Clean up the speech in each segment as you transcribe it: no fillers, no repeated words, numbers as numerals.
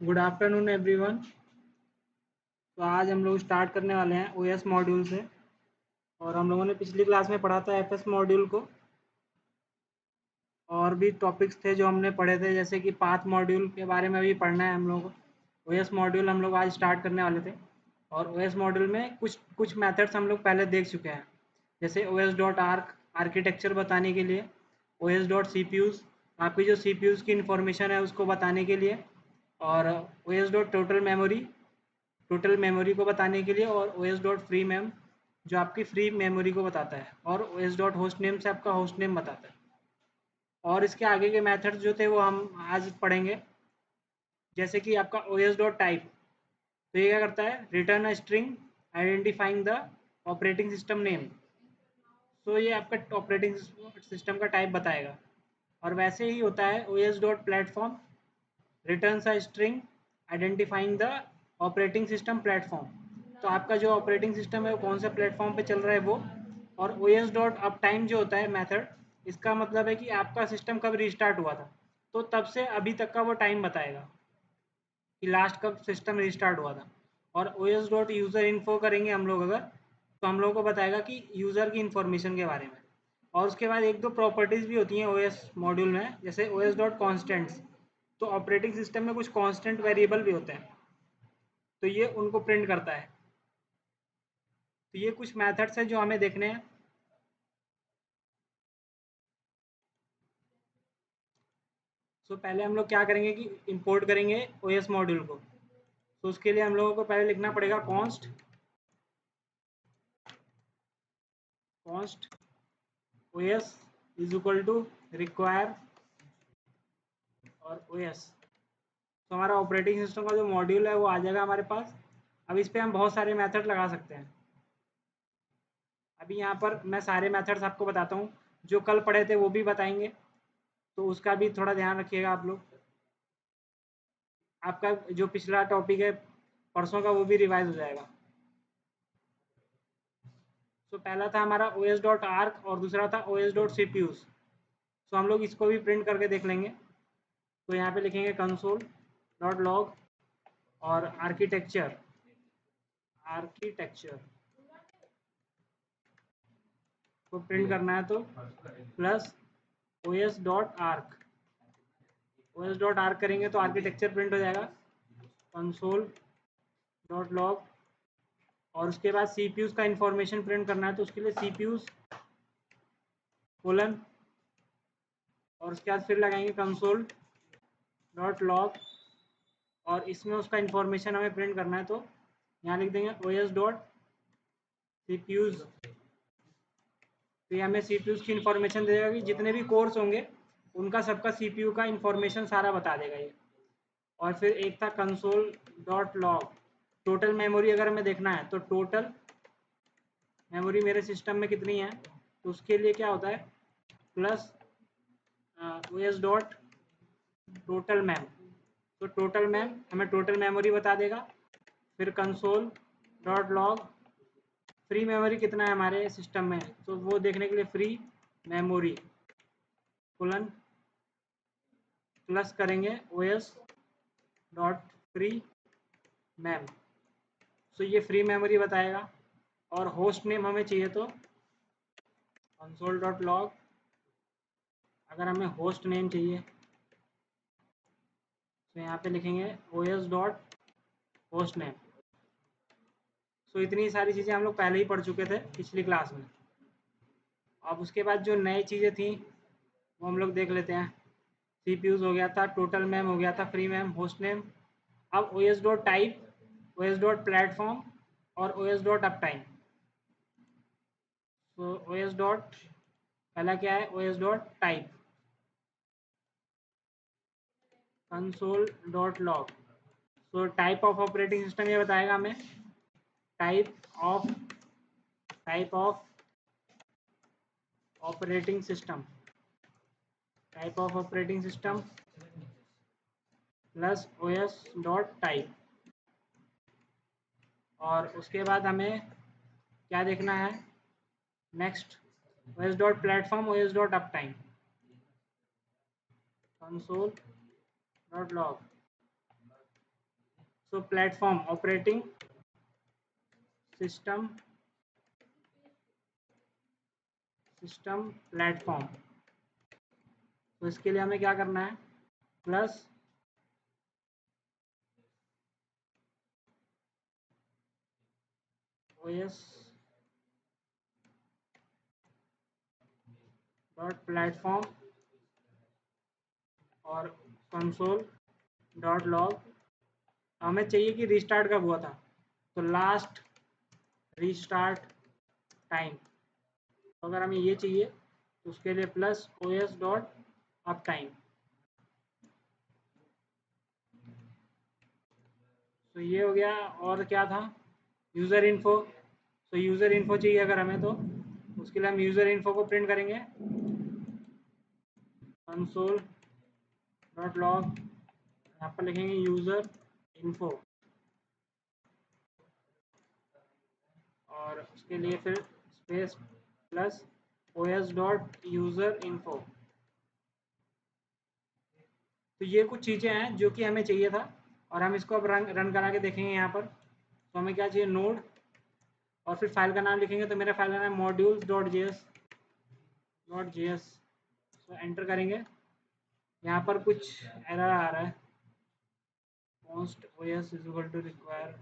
Good afternoon everyone. तो आज हम लोग स्टार्ट करने वाले हैं ओएस मॉड्यूल से। और हम लोगों ने पिछली क्लास में पढ़ा था एफएस मॉड्यूल को, और भी टॉपिक्स थे जो हमने पढ़े थे, जैसे कि पाथ मॉड्यूल के बारे में भी पढ़ना है हम लोगों को। ओएस मॉड्यूल हम लोग आज स्टार्ट करने वाले थे, और ओएस मॉड्यूल में कुछ कुछ मेथड्स हम लोग पहले देख चुके हैं, जैसे ओएस डॉट आर्क आर्किटेक्चर बताने के लिए, ओएस डॉट सी आपकी जो सी की इंफॉर्मेशन है उसको बताने के लिए, और ओएस डॉट टोटल मेमोरी को बताने के लिए, और O S dot free mem जो आपकी फ्री मेमोरी को बताता है, और O S dot host name से आपका होस्ट नेम बताता है। और इसके आगे के मेथड्स जो थे वो हम आज पढ़ेंगे, जैसे कि आपका ओ एस डॉट टाइप। तो ये क्या करता है, return a string identifying the operating system name. तो ये आपका ऑपरेटिंग सिस्टम का टाइप बताएगा। और वैसे ही होता है O S dot platform, return a string identifying the operating system platform. तो आपका जो ऑपरेटिंग सिस्टम है वो कौन से प्लेटफॉर्म पे चल रहा है वो। और O S dot up time जो होता है मेथड, इसका मतलब है कि आपका सिस्टम कब रिस्टार्ट हुआ था, तो तब से अभी तक का वो टाइम बताएगा कि लास्ट कब सिस्टम रिस्टार्ट हुआ था। और O S dot user info करेंगे हम लोग अगर, तो हम लोग को बताएगा कि यूज़र की इन्फॉर्मेशन के बारे में। और उसके बाद एक दो प्रॉपर्टीज़ भी होती हैं ओ एस मॉड्यूल में, जैसे ओ एस डॉट कॉन्स्टेंट्स। तो ऑपरेटिंग सिस्टम में कुछ कांस्टेंट वेरिएबल भी होते हैं, तो ये उनको प्रिंट करता है। तो ये कुछ मेथड्स हैं जो हमें देखने हैं। सो पहले हम लोग क्या करेंगे कि इंपोर्ट करेंगे ओएस मॉड्यूल को। तो उसके लिए हम लोगों को पहले लिखना पड़ेगा const OS is equal to require और ओएस। तो हमारा ऑपरेटिंग सिस्टम का जो मॉड्यूल है वो आ जाएगा हमारे पास। अब इस पर हम बहुत सारे मेथड लगा सकते हैं। अभी यहाँ पर मैं सारे मेथड्स आपको बताता हूँ, जो कल पढ़े थे वो भी बताएंगे, तो उसका भी थोड़ा ध्यान रखिएगा आप लोग। आपका जो पिछला टॉपिक है परसों का वो भी रिवाइज हो जाएगा। तो पहला था हमारा ओ एस डॉट आर्क और दूसरा था O S dot C P Us. तो हम लोग इसको भी प्रिंट करके देख लेंगे। तो यहाँ पे लिखेंगे कंसोल डॉट लॉग और आर्किटेक्चर आर्किटेक्चर को प्रिंट करना है, तो plus O S dot arch O S dot arch करेंगे तो आर्किटेक्चर प्रिंट हो जाएगा, कंसोल डॉट लॉग। और उसके बाद सी पी यूज का इंफॉर्मेशन प्रिंट करना है, तो उसके लिए सी पी यूज कोलन, और उसके बाद फिर लगाएंगे कंसोल डॉट लॉग, और इसमें उसका इंफॉर्मेशन हमें प्रिंट करना है, तो यहाँ लिख देंगे O S dot C P Us. तो ये हमें सी पी यूज की इंफॉर्मेशन दे देगा कि जितने भी कोर्स होंगे उनका सबका सी पी यू का इंफॉर्मेशन सारा बता देगा ये। और फिर एक था console dot log, total memory अगर हमें देखना है तो टोटल मेमोरी मेरे सिस्टम में कितनी है, तो उसके लिए क्या होता है, plus O S dot total mem. तो टोटल मैम हमें टोटल मेमोरी बता देगा। फिर console dot log free memory कितना है हमारे सिस्टम में, तो वो देखने के लिए फ्री मेमोरी कोलन प्लस करेंगे O S dot free mem. तो ये फ्री मेमोरी बताएगा। और होस्ट नेम हमें चाहिए, तो कंसोल डॉट लॉग, अगर हमें होस्ट नेम चाहिए तो यहाँ पे लिखेंगे O S dot host name. So इतनी सारी चीज़ें हम लोग पहले ही पढ़ चुके थे पिछली क्लास में। अब उसके बाद जो नई चीज़ें थी वो हम लोग देख लेते हैं। सी पी यूज़ हो गया था, टोटल मैम हो गया था, फ्री मैम, होस्ट नेम। अब O S dot type, O S dot platform और O S dot up time. तो ओ एस डॉट पहला क्या है, O S dot type console dot log. तो टाइप ऑफ ऑपरेटिंग सिस्टम ये बताएगा हमें, type of operating system, type of operating system plus O S dot type. और उसके बाद हमें क्या देखना है, next O S dot platform, O S dot up time, console dot log. So platform operating system platform. तो इसके लिए हमें क्या करना है, प्लस OS डॉट प्लेटफॉर्म और कंसोल डॉट लॉग। हमें चाहिए कि रिस्टार्ट कब हुआ था, तो लास्ट रीस्टार्ट टाइम। तो अगर हमें ये चाहिए तो उसके लिए plus OS dot up time. तो ये हो गया। और क्या था, यूज़र इन्फो। तो यूज़र इन्फो चाहिए अगर हमें, तो उसके लिए हम यूज़र इन्फो को प्रिंट करेंगे कंसोल डॉट लॉग, यहाँ पर लिखेंगे यूज़र इन्फो, और उसके लिए फिर space plus OS dot user info. तो ये कुछ चीज़ें हैं जो कि हमें चाहिए था, और हम इसको अब रन करा के देखेंगे यहाँ पर। तो हमें क्या चाहिए, नोड, और फिर फाइल का नाम लिखेंगे। तो मेरा फाइल का नाम modules डॉट जे एस। तो एंटर करेंगे, यहाँ पर कुछ एरर आ रहा है, const OS is equal to require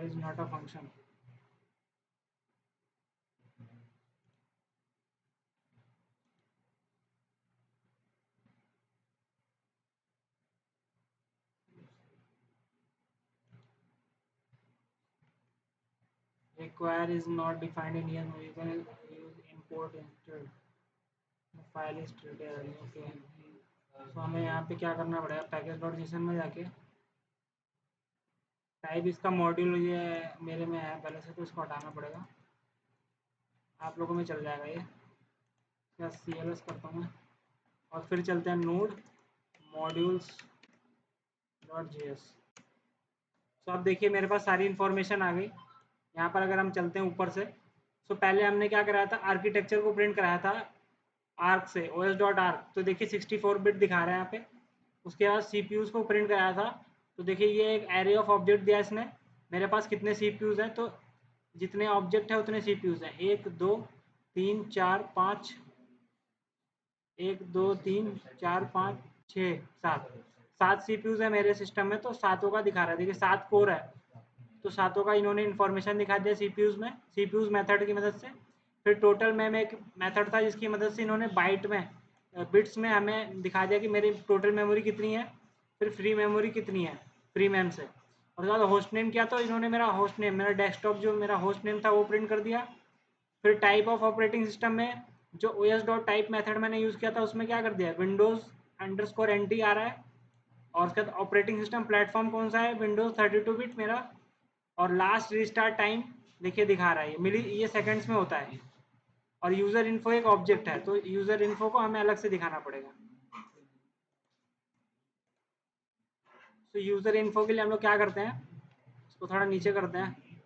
is not a function। require is not defined in here, you can use import instead, file is treated okay। तो हमें यहाँ पे क्या करना पड़ेगा, पैकेज डॉट जेसन में जाके टाइप इसका मॉड्यूल ये मेरे में है पहले से, तो इसको हटाना पड़ेगा। आप लोगों में चल जाएगा ये, या CLS करता हूँ मैं, और फिर चलते हैं नोड मॉड्यूल्स डॉट JS। तो अब देखिए मेरे पास सारी इन्फॉर्मेशन आ गई। यहाँ पर अगर हम चलते हैं ऊपर से, तो पहले हमने क्या कराया था, आर्किटेक्चर को प्रिंट कराया था आर्क से, OS डॉट आर्क। तो देखिए 64 बिट दिखा रहा है यहाँ पे। उसके बाद CPUs को प्रिंट कराया था। तो देखिए ये एक एरे ऑफ ऑब्जेक्ट दिया इसने, मेरे पास कितने CPUs हैं, तो जितने ऑब्जेक्ट है उतने CPUs हैं, 1 2 3 4 5, 1 2 3 4 5 6 7, 7 CPUs है मेरे सिस्टम में। तो सातों का दिखा रहा है, देखिए 7 कोर है, तो सातों का इन्होंने इन्फॉर्मेशन दिखा दिया CPUs में, CPUs मेथड की मदद से। फिर टोटल में एक मेथड था जिसकी मदद से इन्होंने बाइट में, बिट्स में हमें दिखा दिया कि मेरी टोटल मेमोरी कितनी है, फिर फ्री मेमोरी कितनी है फ्री मेम से। और उसके बाद होस्ट नेम किया, तो इन्होंने मेरा होस्ट नेम, मेरा डेस्कटॉप जो मेरा होस्ट नेम था वो प्रिंट कर दिया। फिर टाइप ऑफ ऑपरेटिंग सिस्टम में जो OS डॉट टाइप मेथड मैंने यूज़ किया था उसमें क्या कर दिया, विंडोज़ अंडरस्कोर NT आ रहा है। और उसके बाद ऑपरेटिंग सिस्टम प्लेटफॉर्म कौन सा है, विंडोज़ 32 बिट मेरा। और लास्ट रिस्टार्ट टाइम देखिए दिखा रहा है, ये सेकंड्स में होता है। और यूज़र इन्फो एक ऑब्जेक्ट है, तो यूज़र इन्फो को हमें अलग से दिखाना पड़ेगा। तो यूज़र इन्फो के लिए हम लोग क्या करते हैं, इसको थोड़ा नीचे करते हैं।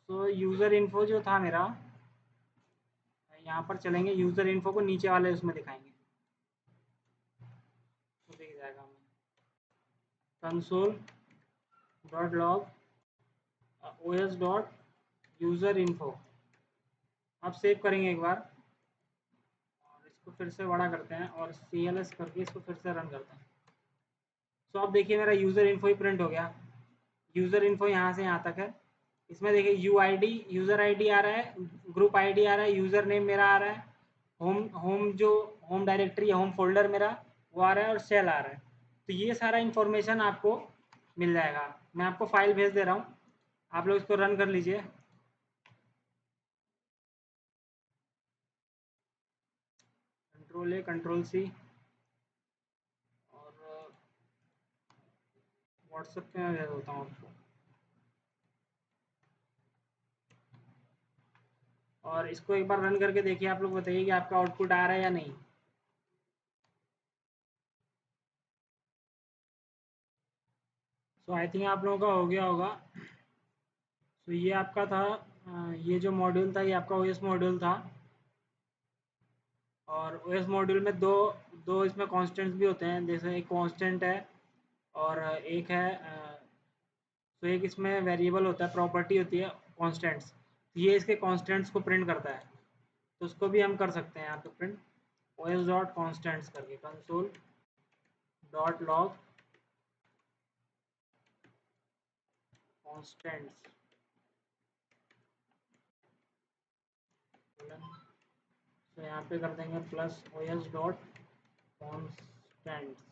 तो यूज़र इन्फो जो था मेरा, यहाँ पर चलेंगे, यूज़र इन्फो को नीचे वाले उसमें दिखाएंगे, तो दिख जाएगा हमें console dot log OS dot user info. अब सेव करेंगे एक बार, और इसको फिर से बड़ा करते हैं और CLS करके इसको फिर से रन करते हैं। तो अब देखिए मेरा यूज़र इन्फो ही प्रिंट हो गया। यूज़र इन्फो यहाँ से यहाँ तक है। इसमें देखिए UID यूज़र ID आ रहा है, ग्रुप ID आ रहा है, यूज़र नेम मेरा आ रहा है, होम होम जो होम डायरेक्टरी है, होम फोल्डर मेरा वो आ रहा है, और सेल आ रहा है। तो ये सारा इन्फॉर्मेशन आपको मिल जाएगा। मैं आपको फाइल भेज दे रहा हूँ, आप लोग इसको रन कर लीजिए। Ctrl+A Ctrl+C, और व्हाट्सएप पे मैं भेज देता हूँ आपको। और इसको एक बार रन करके देखिए, आप लोग बताइए कि आपका आउटपुट आ रहा है या नहीं। सो आई थिंक आप लोगों का हो गया होगा। तो ये आपका था, ये जो मॉड्यूल था ये आपका OS मॉड्यूल था। और OS मॉड्यूल में दो दो इसमें कॉन्स्टेंट्स भी होते हैं, जैसे एक कांस्टेंट है और एक है तो एक इसमें वेरिएबल होता है, प्रॉपर्टी होती है कांस्टेंट्स, ये इसके कांस्टेंट्स को प्रिंट करता है, तो उसको भी हम कर सकते हैं यहाँ पे प्रिंट os डॉट कॉन्स्टेंट्स करके कंसोल डॉट लॉग कॉन्स्टेंट्स। तो यहाँ पे कर देंगे plus os dot constants,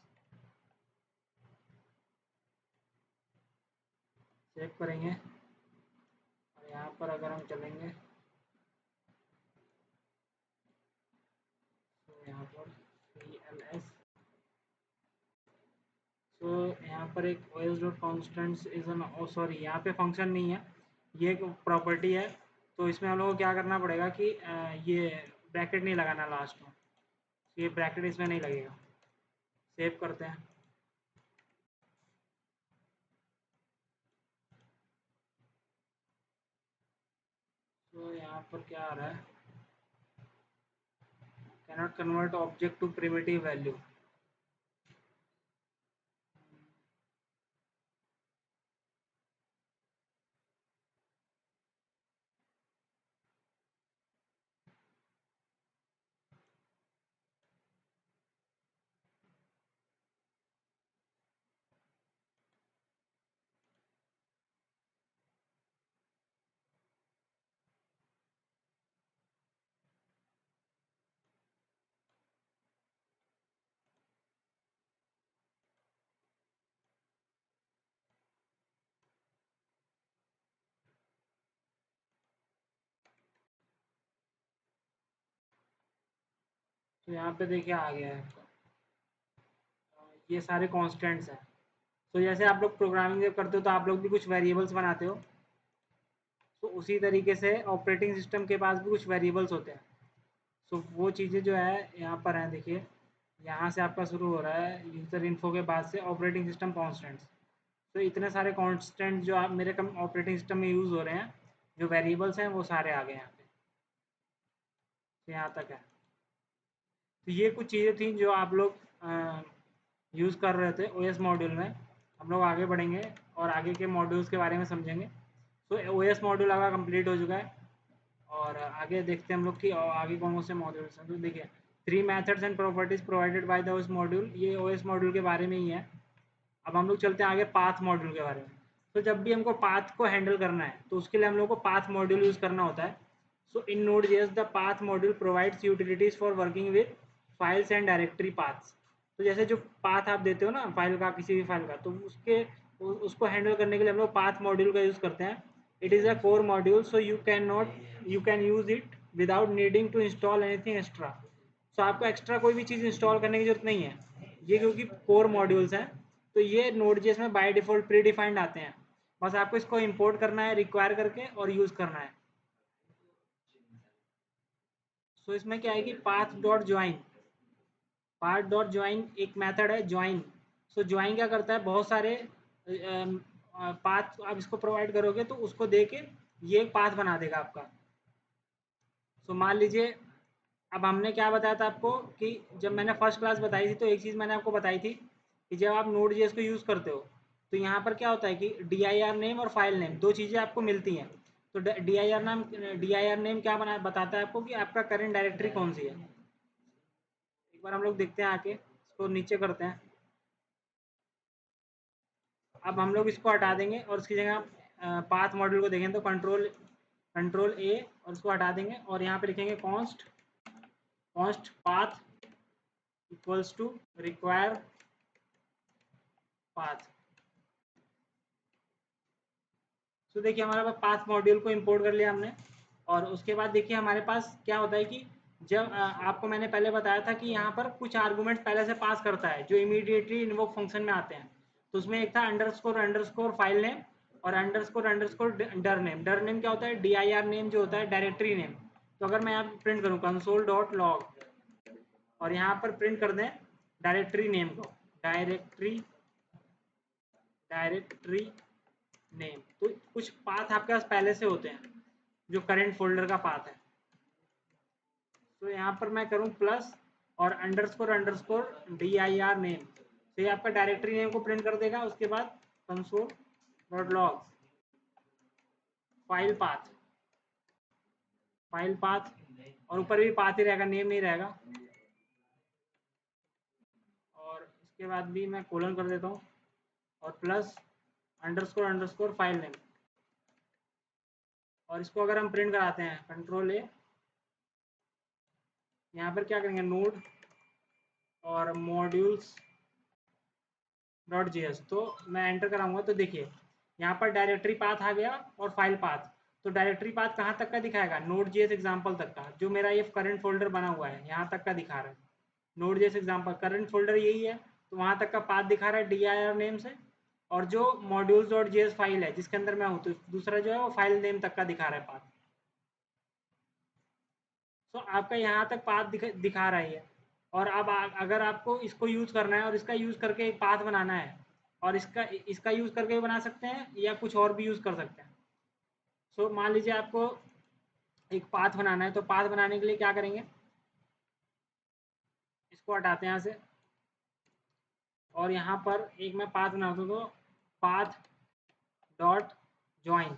save करेंगे और यहाँ पर अगर हम चलेंगे तो यहाँ पर cls, तो यहाँ पर एक os dot constants is an, sorry यहाँ पे फंक्शन नहीं है, ये एक प्रॉपर्टी है, तो इसमें हम लोग को क्या करना पड़ेगा कि ये ब्रैकेट नहीं लगाना लास्ट में, ये ब्रैकेट इसमें नहीं लगेगा। सेव करते हैं, तो यहाँ पर क्या आ रहा है, cannot convert object to primitive value. तो यहाँ पे देखिए आ गया है, ये सारे कॉन्स्टेंट्स हैं। तो जैसे आप लोग प्रोग्रामिंग जब करते हो तो आप लोग भी कुछ वेरिएबल्स बनाते हो, तो उसी तरीके से ऑपरेटिंग सिस्टम के पास भी कुछ वेरिएबल्स होते हैं। तो वो चीज़ें जो है यहाँ पर हैं, देखिए यहाँ से आपका शुरू हो रहा है यूज़र इन्फो के बाद से ऑपरेटिंग सिस्टम कॉन्स्टेंट्स, तो इतने सारे कॉन्स्टेंट जो आप मेरे कम ऑपरेटिंग सिस्टम में यूज़ हो रहे हैं, जो वेरिएबल्स हैं वो सारे आ गए यहाँ पे, तो यहाँ तक है। तो ये कुछ चीज़ें थी जो आप लोग यूज़ कर रहे थे ओएस मॉड्यूल में। हम लोग आगे बढ़ेंगे और आगे के मॉड्यूल्स के बारे में समझेंगे। तो ओएस मॉड्यूल आपका कंप्लीट हो चुका है और आगे देखते हैं हम लोग कि आगे कौन कौन से मॉड्यूल्स हैं। तो देखिए 3 methods and properties provided by the OS module, ये ओएस मॉड्यूल के बारे में ही है। अब हम लोग चलते हैं आगे पाथ मॉड्यूल के बारे में। तो जब भी हमको पाथ को हैंडल करना है तो उसके लिए हम लोग को पाथ मॉड्यूल यूज़ करना होता है। सो इन Node.js the path module provides utilities for working with files and directory paths. तो जैसे जो पाथ आप देते हो ना फाइल का, किसी भी फाइल का, तो उसको हैंडल करने के लिए हम लोग पाथ मॉड्यूल का यूज़ करते हैं। It is a core module, so you can use it without needing to install anything extra. So आपको एक्स्ट्रा कोई भी चीज़ इंस्टॉल करने की जरूरत नहीं है, ये क्योंकि कोर मॉड्यूल्स हैं तो ये Node.js में बाय डिफॉल्ट प्री डिफाइंड आते हैं। बस आपको इसको इंपोर्ट करना है रिक्वायर करके और यूज़ करना है। सो इसमें क्या है कि पाथ डॉट ज्वाइन एक मेथड है ज्वाइन। सो ज्वाइन क्या करता है, बहुत सारे पाथ आप इसको प्रोवाइड करोगे तो उसको दे के ये एक पाथ बना देगा आपका। सो मान लीजिए अब हमने क्या बताया था आपको कि जब मैंने फर्स्ट क्लास बताई थी तो एक चीज़ मैंने आपको बताई थी कि जब आप Node.js को यूज़ करते हो तो यहाँ पर क्या होता है कि dir नेम और फाइल नेम दो चीज़ें आपको मिलती हैं। तो dir नेम क्या बताता है आपको कि आपका करंट डायरेक्टरी कौन सी है। एक बार हम लोग देखते हैं आके, इसको नीचे करते हैं। अब हम लोग इसको हटा देंगे और उसकी जगह पाथ मॉड्यूल को देखें तो कंट्रोल ए और उसको हटा देंगे और यहाँ पे लिखेंगे const path equals to require path. तो देखिए हमारे पास पाथ मॉड्यूल को इंपोर्ट कर लिया हमने और उसके बाद देखिए हमारे पास क्या होता है कि जब आपको मैंने पहले बताया था कि यहाँ पर कुछ आर्गूमेंट पहले से पास करता है जो इमीडिएटली इन्वोक फंक्शन में आते हैं। तो उसमें एक था अंडरस्कोर फाइल नेम और अंडरस्कोर डर नेम क्या होता है, dir नेम जो होता है डायरेक्टरी नेम। तो अगर मैं यहाँ प्रिंट करूँ कंसोल डॉट लॉग और यहाँ पर प्रिंट कर दें डायरेक्टरी नेम को, डायरेक्टरी नेम, तो कुछ पाथ आपके पास पहले से होते हैं जो करंट फोल्डर का पाथ है। तो यहाँ पर मैं करूँ प्लस और अंडरस्कोर dir नेम, तो ये आपका डायरेक्टरी नेम को प्रिंट कर देगा। उसके बाद console dot log file path और ऊपर भी पाथ ही रहेगा, नेम नहीं रहेगा। और इसके बाद भी मैं कोलन कर देता हूँ और प्लस अंडरस्कोर फाइल नेम। और इसको अगर हम प्रिंट कराते हैं कंट्रोल ए, यहाँ पर क्या करेंगे नोड और मॉड्यूल्स डॉट जेएस, तो मैं एंटर कराऊंगा तो देखिए यहाँ पर डायरेक्टरी पाथ आ गया और फाइल पाथ। तो डायरेक्टरी पाथ कहाँ तक का दिखाएगा, नोड जेएस एग्जाम्पल तक का, जो मेरा ये करंट फोल्डर बना हुआ है यहाँ तक का दिखा रहा है। Node JS example current folder यही है, तो वहाँ तक का पाथ दिखा रहा है dir नेम से। और जो मॉड्यूल्स डॉट जेएस फाइल है जिसके अंदर मैं हूँ, तो दूसरा जो है वो फाइल नेम तक का दिखा रहा है पाथ। तो आपका यहाँ तक पाथ दिखा रहा है। और अब अगर आपको इसको यूज़ करना है और इसका यूज़ करके एक पाथ बनाना है, और इसका यूज़ करके भी बना सकते हैं या कुछ और भी यूज़ कर सकते हैं। सो मान लीजिए आपको एक पाथ बनाना है, तो पाथ बनाने के लिए क्या करेंगे, इसको हटाते हैं यहाँ से और यहाँ पर एक मैं पाथ बनाता हूँ, तो पाथ डॉट ज्वाइन।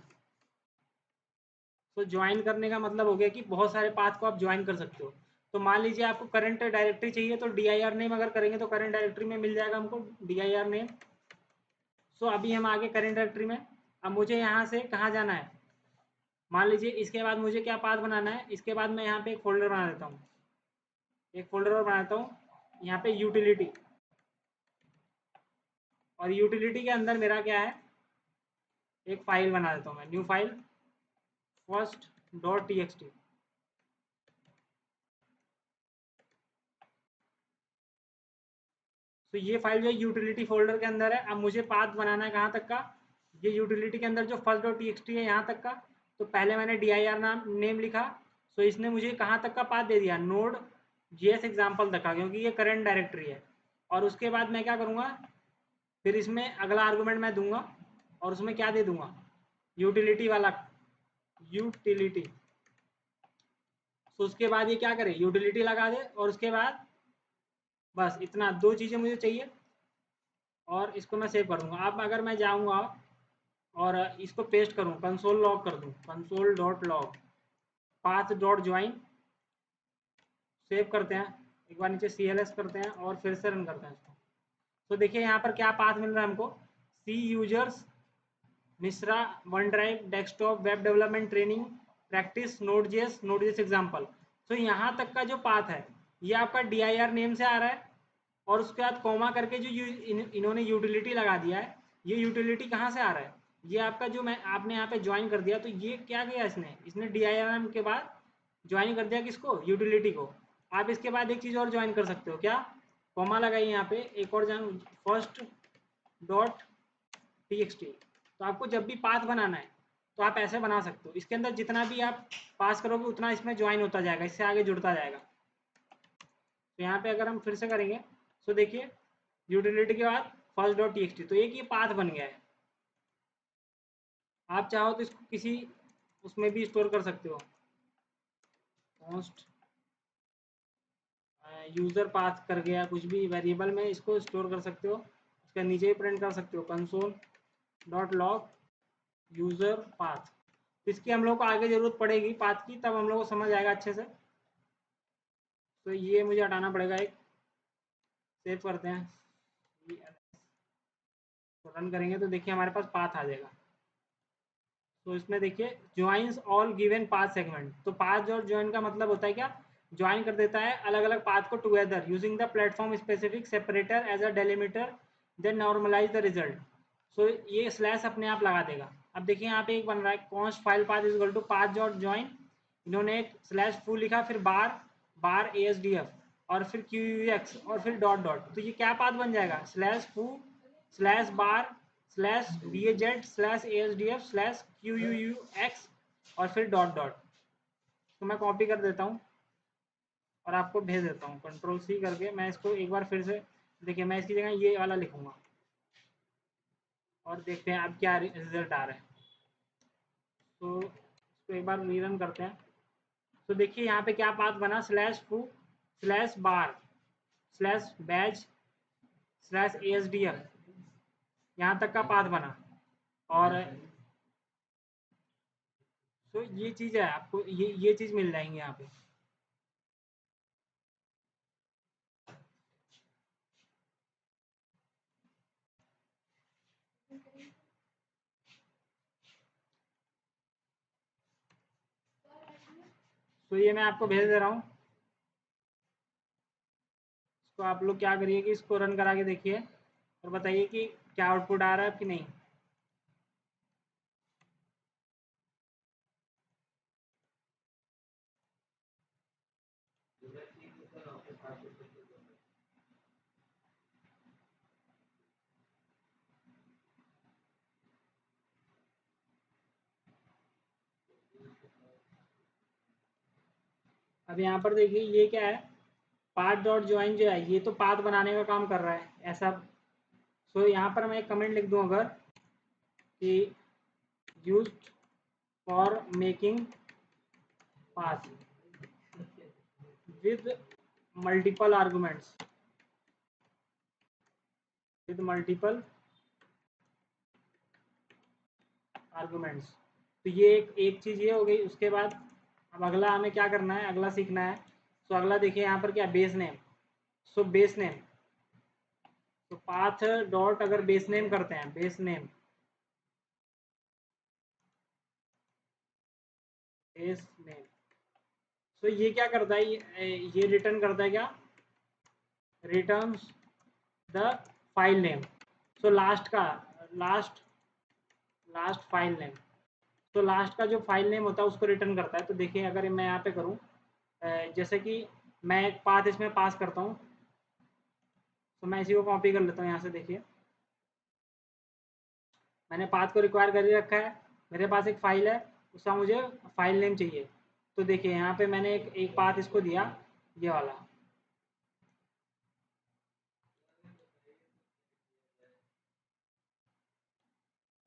तो ज्वाइन करने का मतलब हो गया कि बहुत सारे पाथ को आप ज्वाइन कर सकते हो। तो मान लीजिए आपको करंट डायरेक्टरी चाहिए, तो dir नेम अगर करेंगे तो करंट डायरेक्टरी में मिल जाएगा हमको dir नेम। सो अभी हम आगे करंट डायरेक्टरी में, अब मुझे यहाँ से कहाँ जाना है, मान लीजिए इसके बाद मुझे क्या पाथ बनाना है, इसके बाद मैं यहाँ पे एक फोल्डर बना देता हूँ, एक फोल्डर और बनाता हूँ यहाँ पे यूटिलिटी। और यूटिलिटी के अंदर मेरा क्या है, एक फाइल बना देता हूँ मैं, new file first dot TXT. तो ये फाइल जो है यूटिलिटी फोल्डर के अंदर है। अब मुझे पाथ बनाना है कहाँ तक का, ये यूटिलिटी के अंदर जो फर्स्ट डॉट टीएक्सटी है यहाँ तक का। तो पहले मैंने dir नेम लिखा, तो इसने मुझे कहाँ तक का पाथ दे दिया, नोड जेएस एग्जाम्पल तक का, क्योंकि ये करंट डायरेक्टरी है। और उसके बाद मैं क्या करूँगा, फिर इसमें अगला आर्गूमेंट मैं दूंगा और उसमें क्या दे दूंगा, यूटिलिटी वाला यूटिलिटी। तो उसके बाद ये क्या करे, यूटिलिटी लगा दे और उसके बाद बस इतना दो चीज़ें मुझे चाहिए और इसको मैं सेव कर दूंगा। अब अगर मैं जाऊंगा और इसको पेस्ट करूँ, कंसोल लॉग कर दूँ, console dot log path dot join, save करते हैं, एक बार नीचे CLS करते हैं और फिर से रन करते हैं इसको। तो देखिए यहाँ पर क्या पाथ मिल रहा है हमको, C users Mishra one drive desktop web development training practice node JS example. तो यहाँ तक का जो पाथ है ये आपका dir नेम से आ रहा है। और उसके बाद कॉमा करके जो इन्होंने यूटिलिटी लगा दिया है, ये यूटिलिटी कहाँ से आ रहा है, ये आपका जो मैं आपने यहाँ पे ज्वाइन कर दिया। तो ये क्या किया इसने dir के बाद ज्वाइन कर दिया किसको, यूटिलिटी को। आप इसके बाद एक चीज़ और ज्वाइन कर सकते हो, क्या, कॉमा लगाइए यहाँ पे एक और जान, फर्स्ट डॉट टीएक्सटी। तो आपको जब भी पाथ बनाना है तो आप ऐसे बना सकते हो, इसके अंदर जितना भी आप पास करोगे उतना इसमें ज्वाइन होता जाएगा, इससे आगे जुड़ता जाएगा। तो यहाँ पे अगर हम फिर से करेंगे तो देखिए यूटिलिटी के बाद फर्स्ट डॉट टीएक्सटी, तो एक ये पाथ बन गया है। आप चाहो तो इसको किसी उसमें भी स्टोर कर सकते हो, कॉन्स्ट यूज़र पाथ कर गया, कुछ भी वेरिएबल में इसको स्टोर कर सकते हो। इसका नीचे ही प्रिंट कर सकते हो, console dot log user path. तो इसकी हम लोग को आगे ज़रूरत पड़ेगी पाथ की, तब हम लोग को समझ आएगा अच्छे से। तो ये मुझे हटाना पड़ेगा एक, सेव करते हैं, तो रन करेंगे तो देखिए हमारे पास पाथ आ जाएगा। तो इसमें देखिए joins all given path segment, तो पाथ और ज्वाइन का मतलब होता है क्या, ज्वाइन कर देता है अलग अलग पाथ को together using the platform specific separator as a delimiter, then normalize the result. So ये स्लैश अपने आप लगा देगा। अब देखिए यहाँ पे एक बन रहा है const file path is equal to path dot join, इन्होंने एक स्लैश फू लिखा, फिर बार बार ASDF और फिर QUX और फिर डॉट डॉट। तो ये क्या पाथ बन जाएगा, स्लैश फू स्लैश बार स्लैश BAZ/ASDF/QUUX और फिर डॉट डॉट। तो मैं कॉपी कर देता हूँ और आपको भेज देता हूँ, कंट्रोल C करके। मैं इसको एक बार फिर से देखिए, मैं इसकी जगह ये वाला लिखूँगा और देखते हैं अब क्या रिजल्ट आ रहा है। तो इसको एक बार रीरन करते हैं। तो देखिए यहाँ पे क्या पाथ बना, स्लैश फू स्लैश बार स्लैश बैच स्लैश ASDL, यहाँ तक का पाथ बना। और तो ये चीज़ है, आपको ये चीज़ मिल जाएंगी यहाँ पे। तो ये मैं आपको भेज दे रहा हूँ, इसको आप लोग क्या करिए कि इसको रन करा के देखिए और बताइए कि क्या आउटपुट आ रहा है कि नहीं। अब यहाँ पर देखिए ये क्या है, पाथ डॉट ज्वाइन जो है ये तो पाथ बनाने का काम कर रहा है ऐसा। सो यहाँ पर मैं एक कमेंट लिख दूँ अगर कि used for making path with multiple arguments, with multiple arguments। तो ये एक चीज़ ये हो गई। उसके बाद अब अगला हमें क्या करना है, अगला सीखना है। तो अगला देखिए यहाँ पर क्या, base name. So base name, तो पाथ डॉट अगर बेस नेम करते हैं, बेस नेम, बेस नेम, तो ये क्या करता है, ये रिटर्न करता है क्या, returns the file name. So last का, लास्ट लास्ट फाइल नेम, तो लास्ट का जो फाइल नेम होता है उसको रिटर्न करता है। तो देखिए अगर मैं यहाँ पे करूँ, जैसे कि मैं एक पाथ इसमें पास करता हूँ, तो मैं इसी को कॉपी कर लेता हूँ यहाँ से। देखिए मैंने पाथ को रिक्वायर कर ही रखा है, मेरे पास एक फाइल है, उसका मुझे फाइल नेम चाहिए। तो देखिए यहाँ पे मैंने एक पाथ इसको दिया, ये वाला,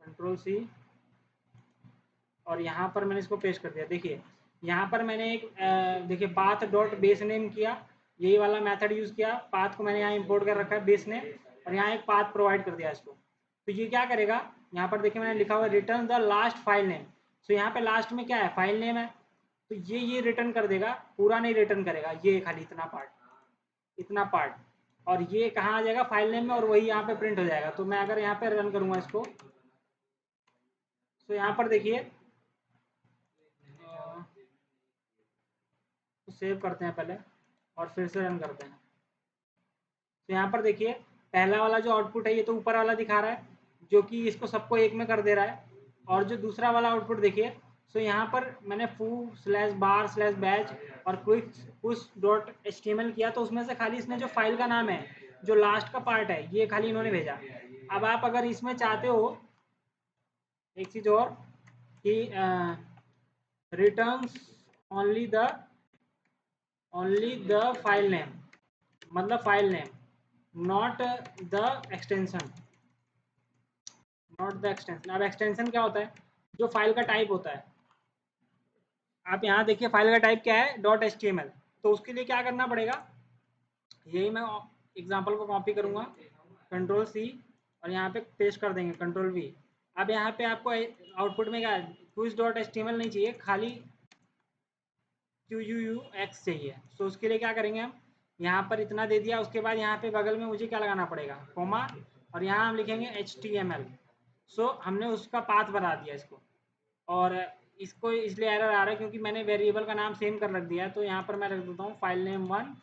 Ctrl+C, और यहाँ पर मैंने इसको पेस्ट कर दिया। देखिए यहाँ पर मैंने एक देखिए पाथ डॉट बेस नेम किया, यही वाला मेथड यूज़ किया। पाथ को मैंने यहाँ इंपोर्ट कर रखा है बेस नेम, और यहाँ एक पाथ प्रोवाइड कर दिया इसको। तो ये क्या करेगा, यहाँ पर देखिए मैंने लिखा हुआ return the last file name. तो यहाँ पे लास्ट में क्या है, फाइल नेम है, तो ये रिटर्न कर देगा, पूरा नहीं रिटर्न करेगा, ये खाली इतना पार्ट, इतना पार्ट। और ये कहाँ आ जाएगा, फाइल नेम में, और वही यहाँ पे प्रिंट हो जाएगा। तो मैं अगर यहाँ पे रन करूँगा इसको, तो यहाँ पर देखिए, तो सेव करते हैं पहले और फिर से रन करते हैं। तो यहाँ पर देखिए पहला वाला जो आउटपुट है ये तो ऊपर वाला दिखा रहा है, जो कि इसको सबको एक में कर दे रहा है। और जो दूसरा वाला आउटपुट देखिए, सो यहाँ पर मैंने foo स्लैश बार स्लैश बैच और क्विक पुश डॉट HTML किया, तो उसमें से खाली इसने जो फाइल का नाम है, जो लास्ट का पार्ट है, ये खाली इन्होंने भेजा। अब आप अगर इसमें चाहते हो एक चीज़ और कि returns only the file name, मतलब file name, not the extension, not the extension. अब एक्सटेंशन क्या होता है, जो फाइल का टाइप होता है। आप यहाँ देखिए फाइल का टाइप क्या है, डॉट HTML। तो उसके लिए क्या करना पड़ेगा, यही मैं एग्जांपल को कॉपी करूँगा, Ctrl+C, और यहाँ पे पेस्ट कर देंगे, Ctrl+V। अब यहाँ पे आपको आउटपुट में क्या, क्विज डॉट HTML नहीं चाहिए, खाली QUUX चाहिए। तो उसके लिए क्या करेंगे, हम यहाँ पर इतना दे दिया, उसके बाद यहाँ पे बगल में मुझे क्या लगाना पड़ेगा, कोमा, और यहाँ हम लिखेंगे HTML। सो हमने उसका पाथ बना दिया इसको। और इसको इसलिए एरर आ रहा है क्योंकि मैंने वेरिएबल का नाम सेम कर रख दिया है। तो यहाँ पर मैं रख देता हूँ फाइल नेम 1,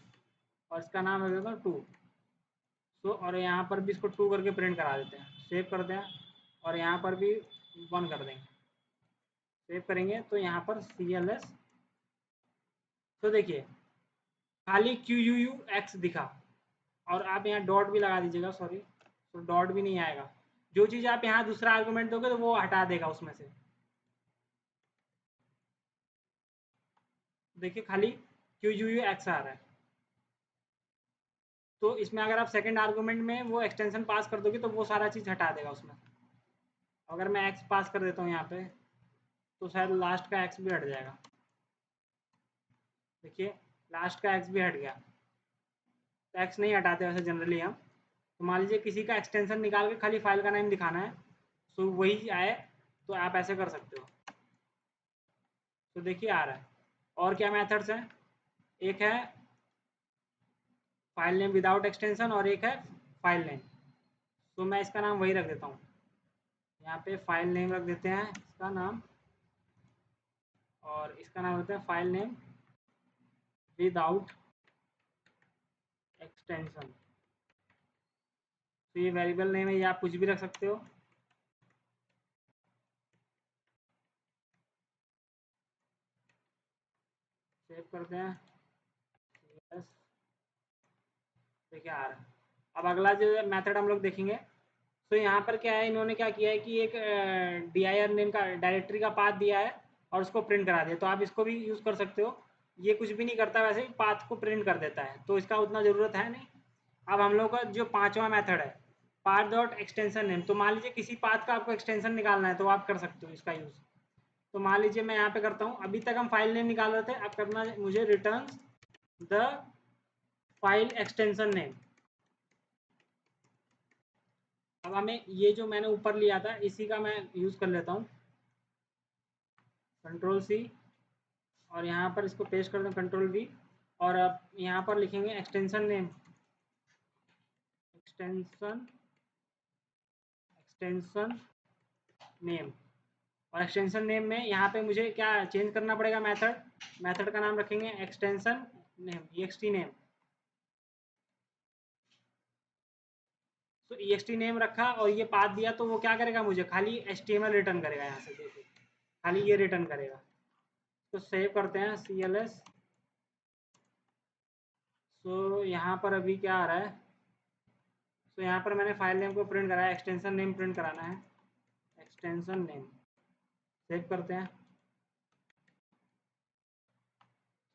और इसका नाम रख देता हूँ 2। सो और यहाँ पर भी इसको 2 करके प्रिंट करा देते हैं, सेव करते हैं, और यहाँ पर भी 1 कर देंगे। सेव करेंगे तो यहाँ पर CLS, तो देखिए खाली QUUX दिखा। और आप यहाँ डॉट भी लगा दीजिएगा, सॉरी, तो डॉट भी नहीं आएगा। जो चीज़ आप यहाँ दूसरा आर्गूमेंट दोगे तो वो हटा देगा उसमें से। देखिए खाली QUUX आ रहा है। तो इसमें अगर आप सेकंड आर्गूमेंट में वो एक्सटेंशन पास कर दोगे तो वो सारा चीज़ हटा देगा उसमें। अगर मैं एक्स पास कर देता हूँ यहाँ पे, तो शायद लास्ट का एक्स भी हट जाएगा। देखिए लास्ट का एक्स भी हट गया। टैक्स नहीं हटाते वैसे जनरली हम। तो मान लीजिए किसी का एक्सटेंशन निकाल के खाली फाइल का नाम दिखाना है, तो वही आए, तो आप ऐसे कर सकते हो। तो देखिए आ रहा है। और क्या मेथड्स हैं, एक है फाइल नेम विदाउट एक्सटेंशन और एक है फाइल नेम। तो मैं इसका नाम वही रख देता हूँ, यहाँ पे फाइल नेम रख देते हैं इसका नाम, और इसका नाम रखते हैं फाइल नेम विदाउट एक्सटेंशन। तो ये वेरिएबल नेम है, ये आप कुछ भी रख सकते हो। सेव करते हैं, यस, देखिए आ रहा है। अब अगला जो मेथड हम लोग देखेंगे, तो यहाँ पर क्या है, इन्होंने क्या किया है कि एक dir नेम का डायरेक्टरी का पाथ दिया है और उसको प्रिंट करा दिया। तो आप इसको भी यूज़ कर सकते हो, ये कुछ भी नहीं करता, वैसे ही पाथ को प्रिंट कर देता है, तो इसका उतना ज़रूरत है नहीं। अब हम लोग का जो पांचवा मेथड है पाथ डॉट एक्सटेंशन नेम, तो मान लीजिए किसी पाथ का आपको एक्सटेंशन निकालना है तो आप कर सकते हो इसका यूज़। तो मान लीजिए मैं यहाँ पे करता हूँ, अभी तक हम फाइल नेम निकाल रहे थे, अब करना मुझे return the file extension name. अब हमें ये जो मैंने ऊपर लिया था इसी का मैं यूज़ कर लेता हूँ, कंट्रोल सी, और यहाँ पर इसको पेस्ट कर दूँ कंट्रोल वी, और अब यहाँ पर लिखेंगे एक्सटेंशन नेम, एक्सटेंशन नेम। और एक्सटेंशन नेम में यहाँ पे मुझे क्या चेंज करना पड़ेगा, मेथड का नाम रखेंगे एक्सटेंशन नेम, ext नेम। तो ext नेम रखा और ये पाथ दिया, तो वो क्या करेगा, मुझे खाली html रिटर्न करेगा, यहाँ से देखिए खाली ये रिटर्न करेगा। तो सेव करते हैं cls। सो यहाँ पर अभी क्या आ रहा है, तो यहाँ पर मैंने फाइल नेम को प्रिंट कराया, एक्सटेंशन नेम प्रिंट कराना है, एक्सटेंशन नेम। सेव करते हैं,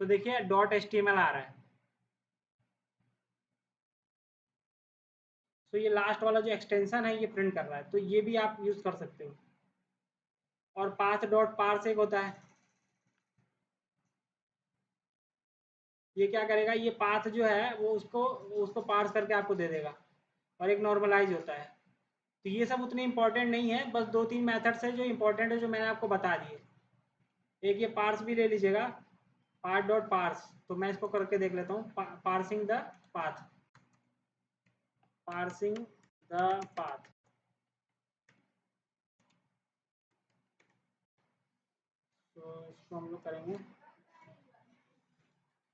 तो देखिए .html आ रहा है। तो ये लास्ट वाला जो एक्सटेंशन है ये प्रिंट कर रहा है, तो ये भी आप यूज़ कर सकते हो। और पाथ डॉट पार्स एक होता है, ये क्या करेगा, ये पाथ जो है वो उसको उसको पार्स करके आपको दे देगा, और एक नॉर्मलाइज होता है। तो ये सब उतने इंपॉर्टेंट नहीं है, बस दो तीन मेथड्स है जो इंपॉर्टेंट है, जो मैंने आपको बता दिए। एक ये पार्स भी ले लीजिएगा, पाथ डॉट पार्स, तो मैं इसको करके देख लेता हूँ, parsing the path, parsing the path. तो इसको हम लोग करेंगे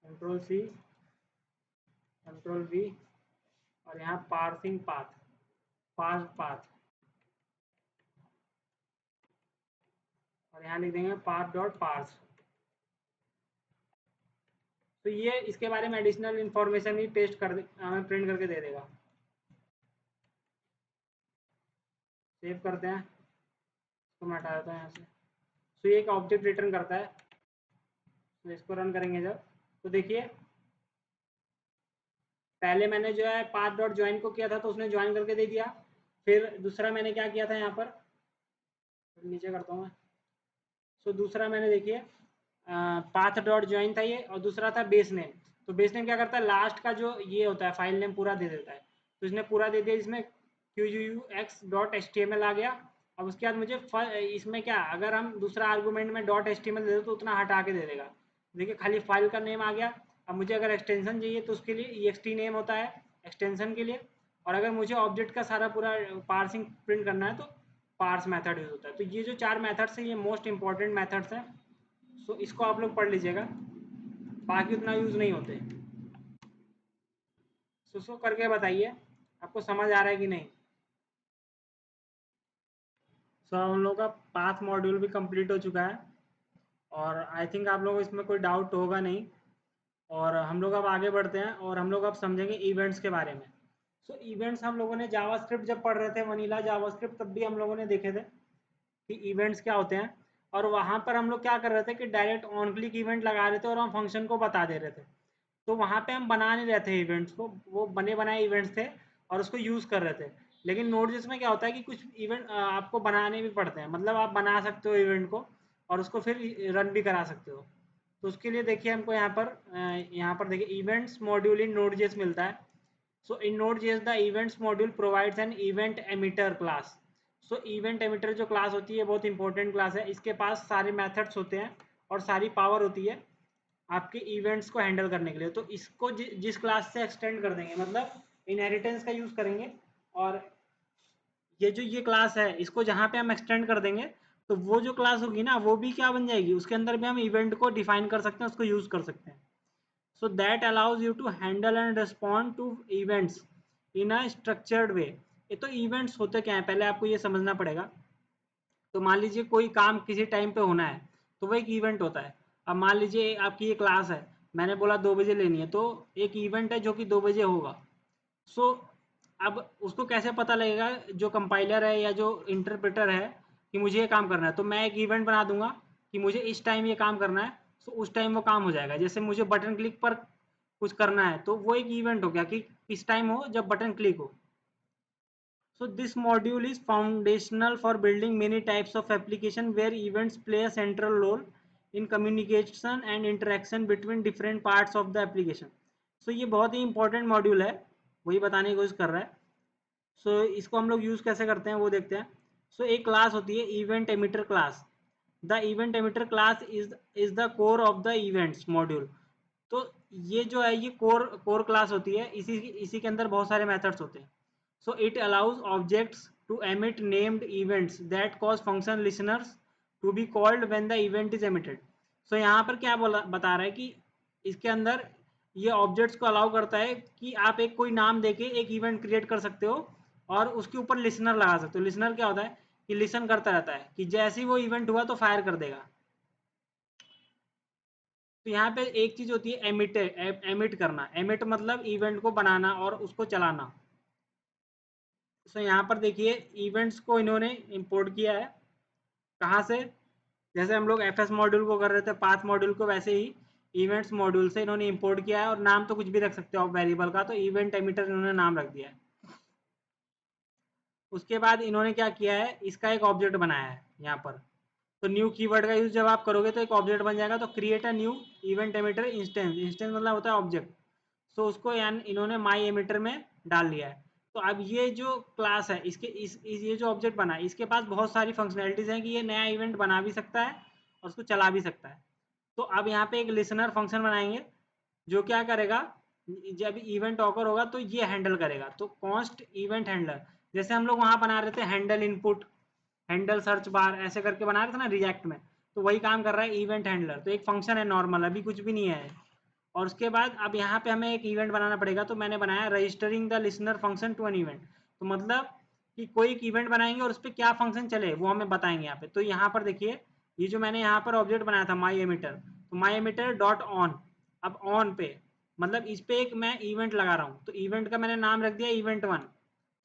कंट्रोल सी, कंट्रोल वी, और यहाँ पार्सिंग पाथ, पार्स पाथ, और यहाँ लिख देंगे पाथ डॉट पार्स। तो ये इसके बारे में एडिशनल इन्फॉर्मेशन भी पेस्ट कर दे, हमें प्रिंट करके दे देगा। सेव करते हैं, इसको मैं हटा देता हूँ यहाँ से। तो ये एक ऑब्जेक्ट रिटर्न करता है, तो इसको रन करेंगे जब, तो देखिए पहले मैंने जो है पाथ डॉट ज्वाइन को किया था, तो उसने ज्वाइन करके दे दिया। फिर दूसरा मैंने क्या किया था, यहाँ पर नीचे करता हूँ मैं। सो दूसरा मैंने देखिए पाथ डॉट ज्वाइन था ये, और दूसरा था बेस नेम। तो बेस नेम क्या करता है, लास्ट का जो ये होता है फाइल नेम पूरा दे देता है, तो इसने पूरा दे दिया, इसमें QUX.html आ गया। अब उसके बाद मुझे इसमें क्या, अगर हम दूसरा आर्गूमेंट में .html दे दो तो उतना हटा के दे देगा। देखिए खाली फाइल का नेम आ गया। अब मुझे अगर एक्सटेंशन चाहिए तो उसके लिए ext नेम होता है एक्सटेंशन के लिए, और अगर मुझे ऑब्जेक्ट का सारा पूरा पार्सिंग प्रिंट करना है तो पार्स मेथड यूज होता है। तो ये जो चार मेथड्स हैं ये मोस्ट इंपॉर्टेंट मेथड्स हैं, सो इसको आप लोग पढ़ लीजिएगा, बाकी उतना यूज़ नहीं होते। सो करके बताइए आपको समझ आ रहा है कि नहीं। सो हम लोग का पाथ मॉड्यूल भी कंप्लीट हो चुका है, और आई थिंक आप लोगों को इसमें कोई डाउट होगा नहीं। और हम लोग अब आगे बढ़ते हैं, और हम लोग अब समझेंगे इवेंट्स के बारे में। सो इवेंट्स हम लोगों ने जावास्क्रिप्ट जब पढ़ रहे थे, वनीला जावास्क्रिप्ट, तब भी हम लोगों ने देखे थे कि इवेंट्स क्या होते हैं। और वहाँ पर हम लोग क्या कर रहे थे कि डायरेक्ट ऑन क्लिक इवेंट लगा रहे थे और हम फंक्शन को बता दे रहे थे। तो वहाँ पे हम बना नहीं रहे थे इवेंट्स को, वो बने बनाए इवेंट्स थे और उसको यूज़ कर रहे थे। लेकिन नोड.जेएस में क्या होता है कि कुछ इवेंट आपको बनाने भी पड़ते हैं, मतलब आप बना सकते हो इवेंट को और उसको फिर रन भी करा सकते हो। तो उसके लिए देखिए हमको यहाँ पर देखिए इवेंट्स मॉड्यूल इन नोड.जेएस मिलता है। So in Node.js, the events module provides an event emitter class. So event emitter जो क्लास होती है बहुत इंपॉर्टेंट क्लास है, इसके पास सारे मेथड्स होते हैं और सारी पावर होती है आपके इवेंट्स को हैंडल करने के लिए। तो इसको जिस क्लास से एक्सटेंड कर देंगे, मतलब इनहेरिटेंस का यूज करेंगे, और ये क्लास है इसको जहाँ पे हम एक्सटेंड कर देंगे तो वो जो क्लास होगी ना वो भी क्या बन जाएगी, उसके अंदर भी हम इवेंट को डिफाइन कर सकते हैं, उसको यूज कर सकते हैं। So that allows you to handle and respond to events in a structured way. ये तो events होते क्या हैं पहले आपको ये समझना पड़ेगा। तो मान लीजिए कोई काम किसी टाइम पे होना है तो वो एक इवेंट होता है। अब मान लीजिए आपकी ये क्लास है, मैंने बोला 2 बजे लेनी है, तो एक इवेंट है जो कि 2 बजे होगा। सो अब उसको कैसे पता लगेगा जो कंपाइलर है या जो इंटरप्रेटर है कि मुझे ये काम करना है, तो मैं एक इवेंट बना दूंगा कि मुझे इस टाइम ये काम करना है। सो उस टाइम वो काम हो जाएगा। जैसे मुझे बटन क्लिक पर कुछ करना है तो वो एक इवेंट हो गया कि किस टाइम हो, जब बटन क्लिक हो। So this module is foundational for building many types of application where events play a central role in communication and interaction between different parts of the application. So ये बहुत ही important module है, वही बताने की कोशिश कर रहा है। So इसको हम लोग यूज कैसे करते हैं वो देखते हैं। So एक क्लास होती है event emitter class. The event emitter class is the core of the events module. तो ये जो है ये कोर क्लास होती है, इसी के अंदर बहुत सारे मेथड्स होते हैं। So it allows objects to emit named events that cause function listeners to be called when the event is emitted. So यहाँ पर क्या बता रहा है कि इसके अंदर ये ऑब्जेक्ट्स को अलाउ करता है कि आप एक कोई नाम देके एक इवेंट क्रिएट कर सकते हो और उसके ऊपर लिसनर लगा सकते हो। लिसनर क्या होता है कि लिसन करता रहता है कि जैसे ही वो इवेंट हुआ तो फायर कर देगा। तो यहाँ पे एक चीज होती है एमिट करना। एमिट मतलब इवेंट को बनाना और उसको चलाना। तो यहाँ पर देखिए इवेंट्स को इन्होंने इंपोर्ट किया है कहाँ से, जैसे हम लोग एफ एस मॉड्यूल को कर रहे थे पाथ मॉड्यूल को, वैसे ही इवेंट्स मॉड्यूल से इन्होंने इंपोर्ट किया है। और नाम तो कुछ भी रख सकते हो आप वेरिएबल का, तो इवेंट एमिटर इन्होंने नाम रख दिया है। उसके बाद इन्होंने क्या किया है, इसका एक ऑब्जेक्ट बनाया है यहाँ पर। तो न्यू कीवर्ड का यूज जब आप करोगे तो एक ऑब्जेक्ट बन जाएगा। तो create a new event emitter instance, instance मतलब होता है ऑब्जेक्ट। सो उसको इन्होंने माई एमिटर में डाल लिया है। तो अब ये जो क्लास है इसके ये जो ऑब्जेक्ट बना है इसके पास बहुत सारी फंक्शनैलिटीज हैं कि ये नया इवेंट बना भी सकता है और उसको चला भी सकता है। तो अब यहाँ पे एक लिसनर फंक्शन बनाएंगे जो क्या करेगा, जब इवेंट ऑकर होगा तो ये हैंडल करेगा। तो कॉन्स्ट इवेंट हैंडलर, जैसे हम लोग वहां बना रहे थे handle input, handle search bar ऐसे करके बना रहे थे ना रिएक्ट में, तो वही काम कर रहा है इवेंट हैंडलर। तो एक फंक्शन है नॉर्मल, अभी कुछ भी नहीं है। और उसके बाद अब यहाँ पे हमें एक इवेंट बनाना पड़ेगा। तो मैंने बनाया registering the listener function to an event. तो मतलब कि कोई एक इवेंट बनाएंगे और उस पर क्या फंक्शन चले वो हमें बताएंगे यहाँ पे। तो यहाँ पर देखिए ये जो मैंने यहाँ पर ऑब्जेक्ट बनाया था माई एमिटर, तो माई एमिटर डॉट ऑन। अब ऑन पे मतलब इस पे एक मैं इवेंट लगा रहा हूँ, तो इवेंट का मैंने नाम रख दिया इवेंट 1।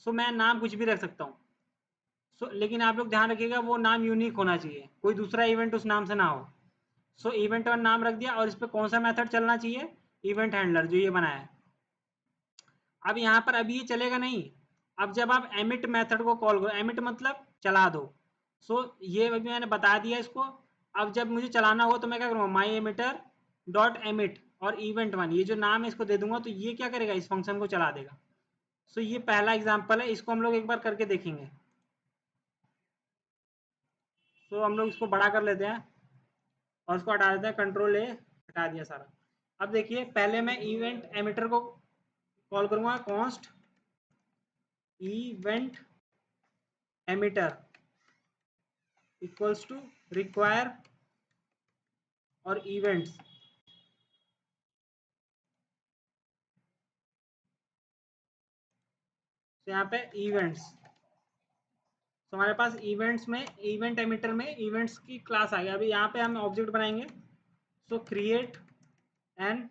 सो मैं नाम कुछ भी रख सकता हूँ। लेकिन आप लोग ध्यान रखिएगा वो नाम यूनिक होना चाहिए, कोई दूसरा इवेंट उस नाम से ना हो। सो इवेंट 1 नाम रख दिया और इस पर कौन सा मेथड चलना चाहिए, इवेंट हैंडलर जो ये बनाया है। अब यहाँ पर अभी ये चलेगा नहीं। अब जब आप एमिट मेथड को कॉल करो, एमिट मतलब चला दो। ये अभी मैंने बता दिया इसको। अब जब मुझे चलाना हो तो मैं क्या करूँगा, माई एमिटर डॉट एमिट और इवेंट 1 ये जो नाम है इसको दे दूंगा, तो ये क्या करेगा इस फंक्शन को चला देगा। ये पहला एग्जाम्पल है, इसको हम लोग एक बार करके देखेंगे। हम लोग इसको बड़ा कर लेते हैं और उसको हटा देते हैं, कंट्रोल ए, हटा दिया सारा। अब देखिए पहले मैं इवेंट एमिटर को कॉल करूंगा const event emitter equals to require और इवेंट्स। तो यहाँ पे इवेंट्स, तो हमारे पास इवेंट्स में इवेंट एमिटर में इवेंट्स की क्लास आ गया। अभी यहाँ पे हम ऑब्जेक्ट बनाएंगे। Create an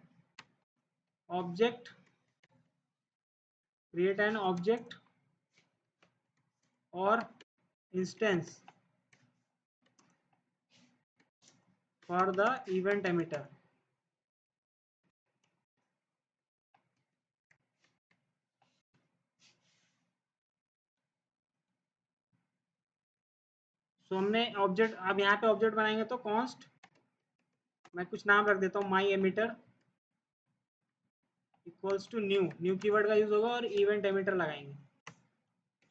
object, create an object और instance for the event emitter. हमने ऑब्जेक्ट, अब यहाँ पे ऑब्जेक्ट बनाएंगे तो कॉन्स्ट, मैं कुछ नाम रख देता हूँ my emitter equals to new keyword का यूज होगा और इवेंट एमिटर लगाएंगे।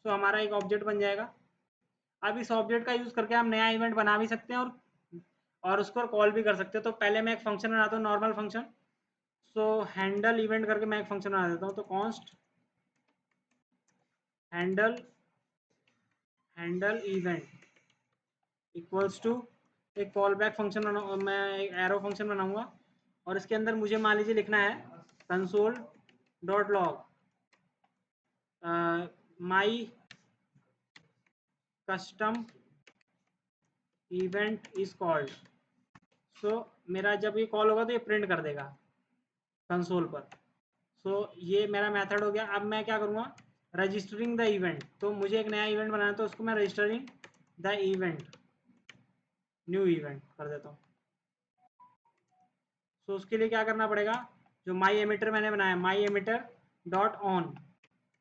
सो हमारा एक ऑब्जेक्ट बन जाएगा। अब इस ऑब्जेक्ट का यूज करके हम नया इवेंट बना भी सकते हैं और उसको कॉल भी कर सकते हैं। तो पहले मैं एक फंक्शन बनाता हूँ, normal function. So handle event करके मैं एक फंक्शन बना देता हूँ। तो const handle event equals to एक कॉल बैक फंक्शन बना, मैं एक एरो फंक्शन बनाऊंगा और इसके अंदर मुझे मान लीजिए लिखना है console dot log my custom event is called. So मेरा जब ये कॉल होगा तो ये प्रिंट कर देगा कंसोल पर। सो ये मेरा मेथड हो गया। अब मैं क्या करूँगा, रजिस्टरिंग द इवेंट। तो मुझे एक नया इवेंट बनाना है तो उसको मैं registering the event new event कर देता हूँ। सो उसके लिए क्या करना पड़ेगा, जो माई एमिटर मैंने बनाया my emitter dot on.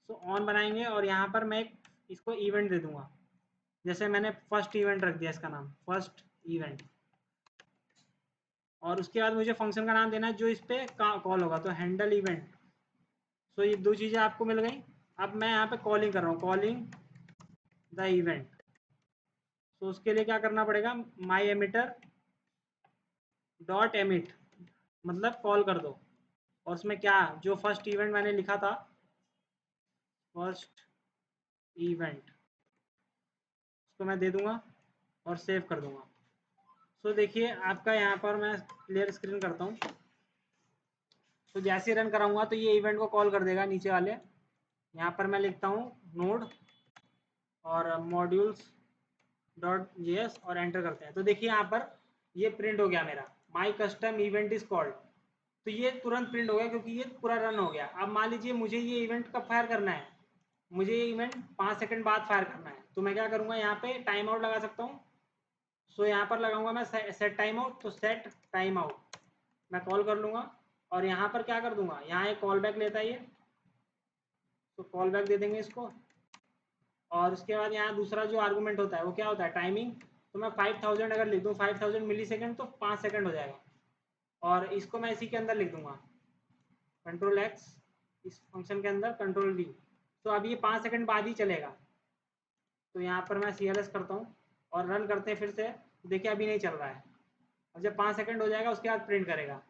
So on बनाएंगे और यहाँ पर मैं इसको इवेंट दे दूंगा। जैसे मैंने फर्स्ट इवेंट रख दिया, इसका नाम फर्स्ट इवेंट। और उसके बाद मुझे फंक्शन का नाम देना है जो इस पर कॉल होगा, तो हैंडल इवेंट। सो ये दो चीज़ें आपको मिल गई। अब मैं यहाँ पे कॉलिंग कर रहा हूँ, कॉलिंग द इवेंट। तो उसके लिए क्या करना पड़ेगा, माई एमिटर डॉट एमिट मतलब कॉल कर दो। और उसमें क्या जो फर्स्ट इवेंट मैंने लिखा था फर्स्ट इवेंट, उसको मैं दे दूंगा और सेव कर दूंगा। सो देखिए आपका यहाँ पर मैं क्लियर स्क्रीन करता हूँ। तो जैसे ही रन कराऊंगा तो ये इवेंट को कॉल कर देगा नीचे वाले। यहाँ पर मैं लिखता हूँ नोड और मॉड्यूल्स डॉट जेएस और एंटर करते हैं। तो देखिए यहाँ पर ये प्रिंट हो गया मेरा माई कस्टम इवेंट इज कॉल्ड। तो ये तुरंत प्रिंट हो गया क्योंकि ये पूरा रन हो गया। अब मान लीजिए मुझे ये इवेंट कब फायर करना है, मुझे ये इवेंट 5 सेकंड बाद फायर करना है। तो मैं क्या करूँगा, यहाँ पे टाइम आउट लगा सकता हूँ। सो यहाँ पर लगाऊंगा मैं सेट टाइम आउट। तो सेट टाइम आउट मैं कॉल कर लूँगा और यहाँ पर क्या कर दूंगा, यहाँ एक कॉल बैक लेता है ये, तो कॉल बैक दे देंगे इसको। और उसके बाद यहाँ दूसरा जो आर्गूमेंट होता है वो क्या होता है, टाइमिंग। तो मैं 5000 अगर लिख दूँ 5000 मिली सेकेंड तो 5 सेकंड हो जाएगा। और इसको मैं इसी के अंदर लिख दूंगा कंट्रोल एक्स, इस फंक्शन के अंदर कंट्रोल वी। तो अब ये 5 सेकंड बाद ही चलेगा। तो यहाँ पर मैं CLS करता हूँ और रन करते हैं फिर से। देखिए अभी नहीं चल रहा है। अब जब 5 सेकंड हो जाएगा उसके बाद प्रिंट करेगा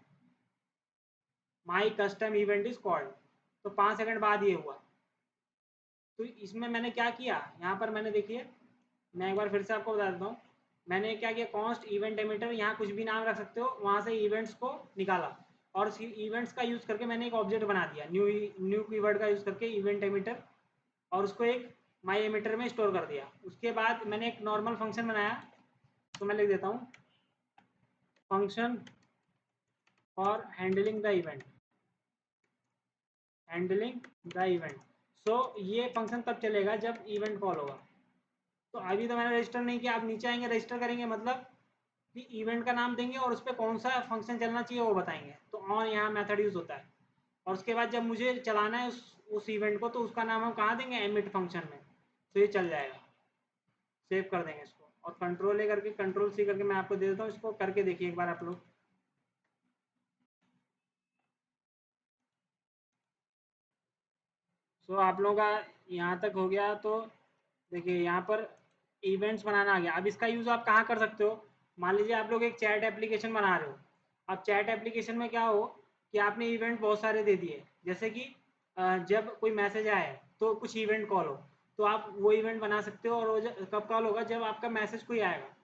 माई कस्टम इवेंट इज कॉल्ड। तो 5 सेकंड बाद ये हुआ। तो इसमें मैंने क्या किया, यहाँ पर मैंने देखिए, मैं एक बार फिर से आपको बता देता हूँ। मैंने क्या किया, कॉन्स्ट इवेंट एमिटर, यहाँ कुछ भी नाम रख सकते हो, वहाँ से इवेंट्स को निकाला और उस इवेंट्स का यूज़ करके मैंने एक ऑब्जेक्ट बना दिया न्यू कीवर्ड का यूज़ करके इवेंट एमिटर, और उसको एक माई एमिटर में स्टोर कर दिया। उसके बाद मैंने एक नॉर्मल फंक्शन बनाया। तो मैं लिख देता हूँ function for handling the event so ये फंक्शन तब चलेगा जब इवेंट कॉल होगा। तो अभी तो मैंने रजिस्टर नहीं किया, आप नीचे आएंगे रजिस्टर करेंगे, मतलब कि इवेंट का नाम देंगे और उस पर कौन सा फंक्शन चलना चाहिए वो बताएंगे। तो ऑन यहाँ मेथड यूज होता है। और उसके बाद जब मुझे चलाना है उस इवेंट को, तो उसका नाम हम कहाँ देंगे, एमिट फंक्शन में। तो ये चल जाएगा, सेव कर देंगे इसको और कंट्रोल ए करके कंट्रोल सी करके मैं आपको दे देता हूँ। इसको करके देखिए एक बार आप लोग। सो आप लोगों का यहाँ तक हो गया। तो देखिए यहाँ पर इवेंट्स बनाना आ गया। अब इसका यूज़ आप कहाँ कर सकते हो, मान लीजिए आप लोग एक चैट एप्लीकेशन बना रहे हो। अब चैट एप्लीकेशन में क्या हो कि आपने इवेंट बहुत सारे दे दिए, जैसे कि जब कोई मैसेज आए तो कुछ इवेंट कॉल हो, तो आप वो इवेंट बना सकते हो। और वो कब कॉल होगा, जब आपका मैसेज कोई आएगा,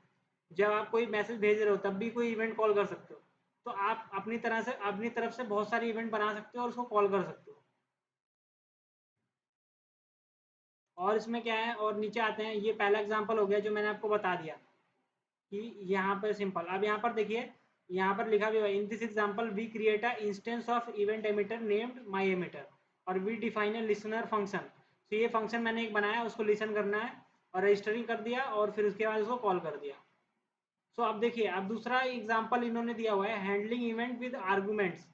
जब आप कोई मैसेज भेज रहे हो तब भी कोई इवेंट कॉल कर सकते हो। तो आप अपनी तरफ से बहुत सारे इवेंट बना सकते हो और उसको कॉल कर सकते हो। और इसमें क्या है, और नीचे आते हैं, ये पहला एग्जांपल हो गया जो मैंने आपको बता दिया कि यहाँ पर सिंपल। अब यहाँ पर देखिए, यहाँ पर लिखा भी हुआ in this example we create a instance of event emitter named my emitter और we define a listener function. तो ये फंक्शन मैंने एक बनाया, उसको लिसन करना है और रजिस्टरिंग कर दिया और फिर उसके बाद उसको कॉल कर दिया। सो अब देखिए, अब दूसरा एग्जाम्पल इन्होंने दिया हुआ है हैंडलिंग इवेंट विद आर्गूमेंट्स।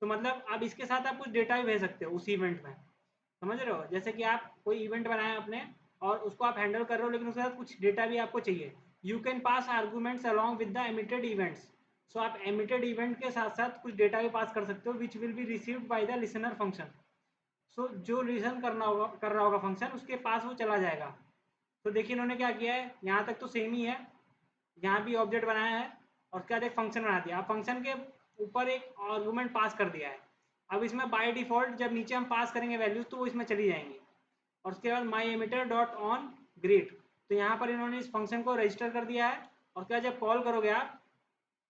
तो मतलब अब इसके साथ आप कुछ डेटा भी भेज सकते हो उस इवेंट में, समझ रहे हो। जैसे कि आप कोई इवेंट बनाया आपने और उसको आप हैंडल कर रहे हो, लेकिन उसके साथ कुछ डेटा भी आपको चाहिए। You can pass arguments along with the emitted events. So आप एमिटेड इवेंट के साथ साथ कुछ डेटा भी पास कर सकते हो which will be received by the listener function. So जो लिसन कर रहा होगा फंक्शन उसके पास वो चला जाएगा। तो देखिए इन्होंने क्या किया है, यहाँ तक तो सेम ही है, यहाँ भी ऑब्जेक्ट बनाया है और उसके बाद एक फंक्शन बना दिया। अब फंक्शन के ऊपर एक आर्गूमेंट पास कर दिया है। अब इसमें बाय डिफॉल्ट जब नीचे हम पास करेंगे वैल्यूज तो वो इसमें चली जाएंगी। और उसके बाद माई एमिटर डॉट ऑन ग्रीट, तो यहाँ पर इन्होंने इस फंक्शन को रजिस्टर कर दिया है। और उसके बाद जब कॉल करोगे आप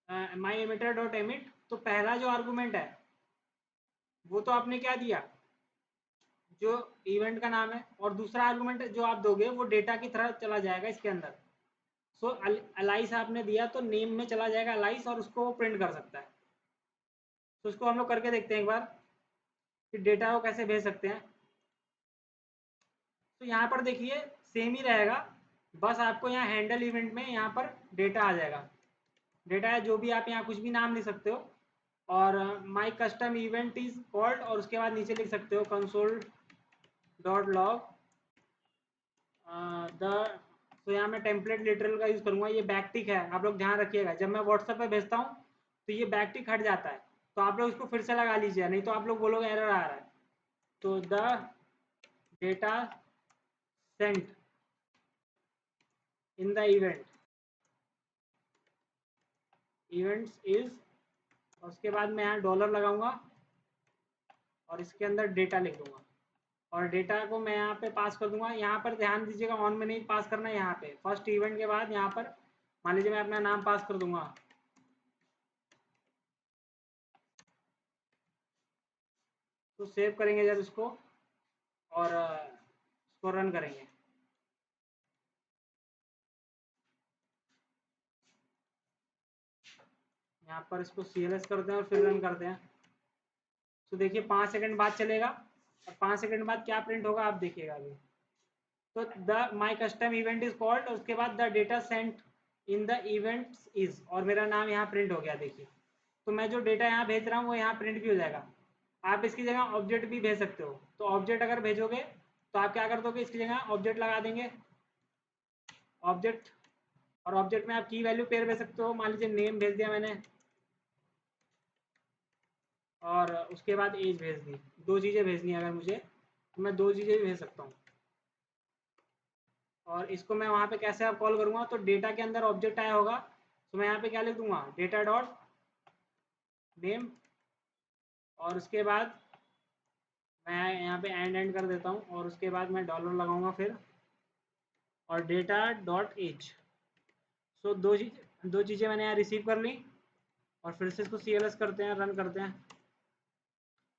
माई एमिटर डॉट एमिट, तो पहला जो आर्गूमेंट है वो तो आपने क्या दिया, जो इवेंट का नाम है, और दूसरा आर्गूमेंट जो आप दोगे वो डेटा की तरह चला जाएगा इसके अंदर। सो अलाइस आपने दिया तो नेम में चला जाएगा अलाइस और उसको वो प्रिंट कर सकता है। तो उसको हम लोग करके देखते हैं एक बार कि डेटा को कैसे भेज सकते हैं। तो यहाँ पर देखिए सेम ही रहेगा, बस आपको यहाँ हैंडल इवेंट में यहाँ पर डेटा आ जाएगा। डेटा है जो भी आप यहाँ कुछ भी नाम लिख सकते हो, और माई कस्टम इवेंट इज कॉल्ड, और उसके बाद नीचे लिख सकते हो कंसोल डॉट लॉग द। तो यहाँ मैं टेम्पलेट लिटरल का यूज़ करूँगा। ये बैकटिक है, आप लोग ध्यान रखिएगा, जब मैं व्हाट्सएप पे भेजता हूँ तो ये बैकटिक हट जाता है, तो आप लोग इसको फिर से लगा लीजिए, नहीं तो आप लोग बोलोगे एरर आ रहा है। तो the data sent in the events is, और उसके बाद मैं यहाँ डॉलर लगाऊंगा और इसके अंदर डेटा लिख दूंगा, और डेटा को मैं यहाँ पे पास कर दूंगा। यहाँ पर ध्यान दीजिएगा ऑन में नहीं पास करना है, यहाँ पे फर्स्ट इवेंट के बाद यहाँ पर मान लीजिए मैं अपना नाम पास कर दूंगा। तो सेव करेंगे जब इसको और इसको रन करेंगे, यहाँ पर इसको CLS करते हैं और फिर रन करते हैं। तो देखिए 5 सेकंड बाद चलेगा, और 5 सेकंड बाद क्या प्रिंट होगा आप देखिएगा अभी। तो the my custom event is called, और उसके बाद the data sent in the events is, और मेरा नाम यहाँ प्रिंट हो गया देखिए। तो मैं जो डेटा यहाँ भेज रहा हूँ वो यहाँ प्रिंट भी हो जाएगा। आप इसकी जगह ऑब्जेक्ट भी भेज सकते हो, तो ऑब्जेक्ट अगर भेजोगे तो आप क्या कर दोगे, इसकी जगह ऑब्जेक्ट लगा देंगे, ऑब्जेक्ट, और ऑब्जेक्ट में आप की वैल्यू पेयर भेज सकते हो। मान लीजिए नेम भेज दिया मैंने, और उसके बाद एज भेज दी। दो चीज़ें भेजनी है अगर मुझे, तो मैं दो चीज़ें भी भेज सकता हूँ। और इसको मैं वहाँ पे कैसे आप कॉल करूँगा, तो डेटा के अंदर ऑब्जेक्ट आया होगा, तो मैं यहाँ पे क्या लिख दूंगा, डेटा डॉट नेम, और उसके बाद मैं यहाँ पे एंड कर देता हूँ, और उसके बाद मैं डॉलर लगाऊंगा फिर, और डेटा डॉट एज। सो दो चीज़ें मैंने यहाँ रिसीव कर ली, और फिर से इसको CLS करते हैं, रन करते हैं,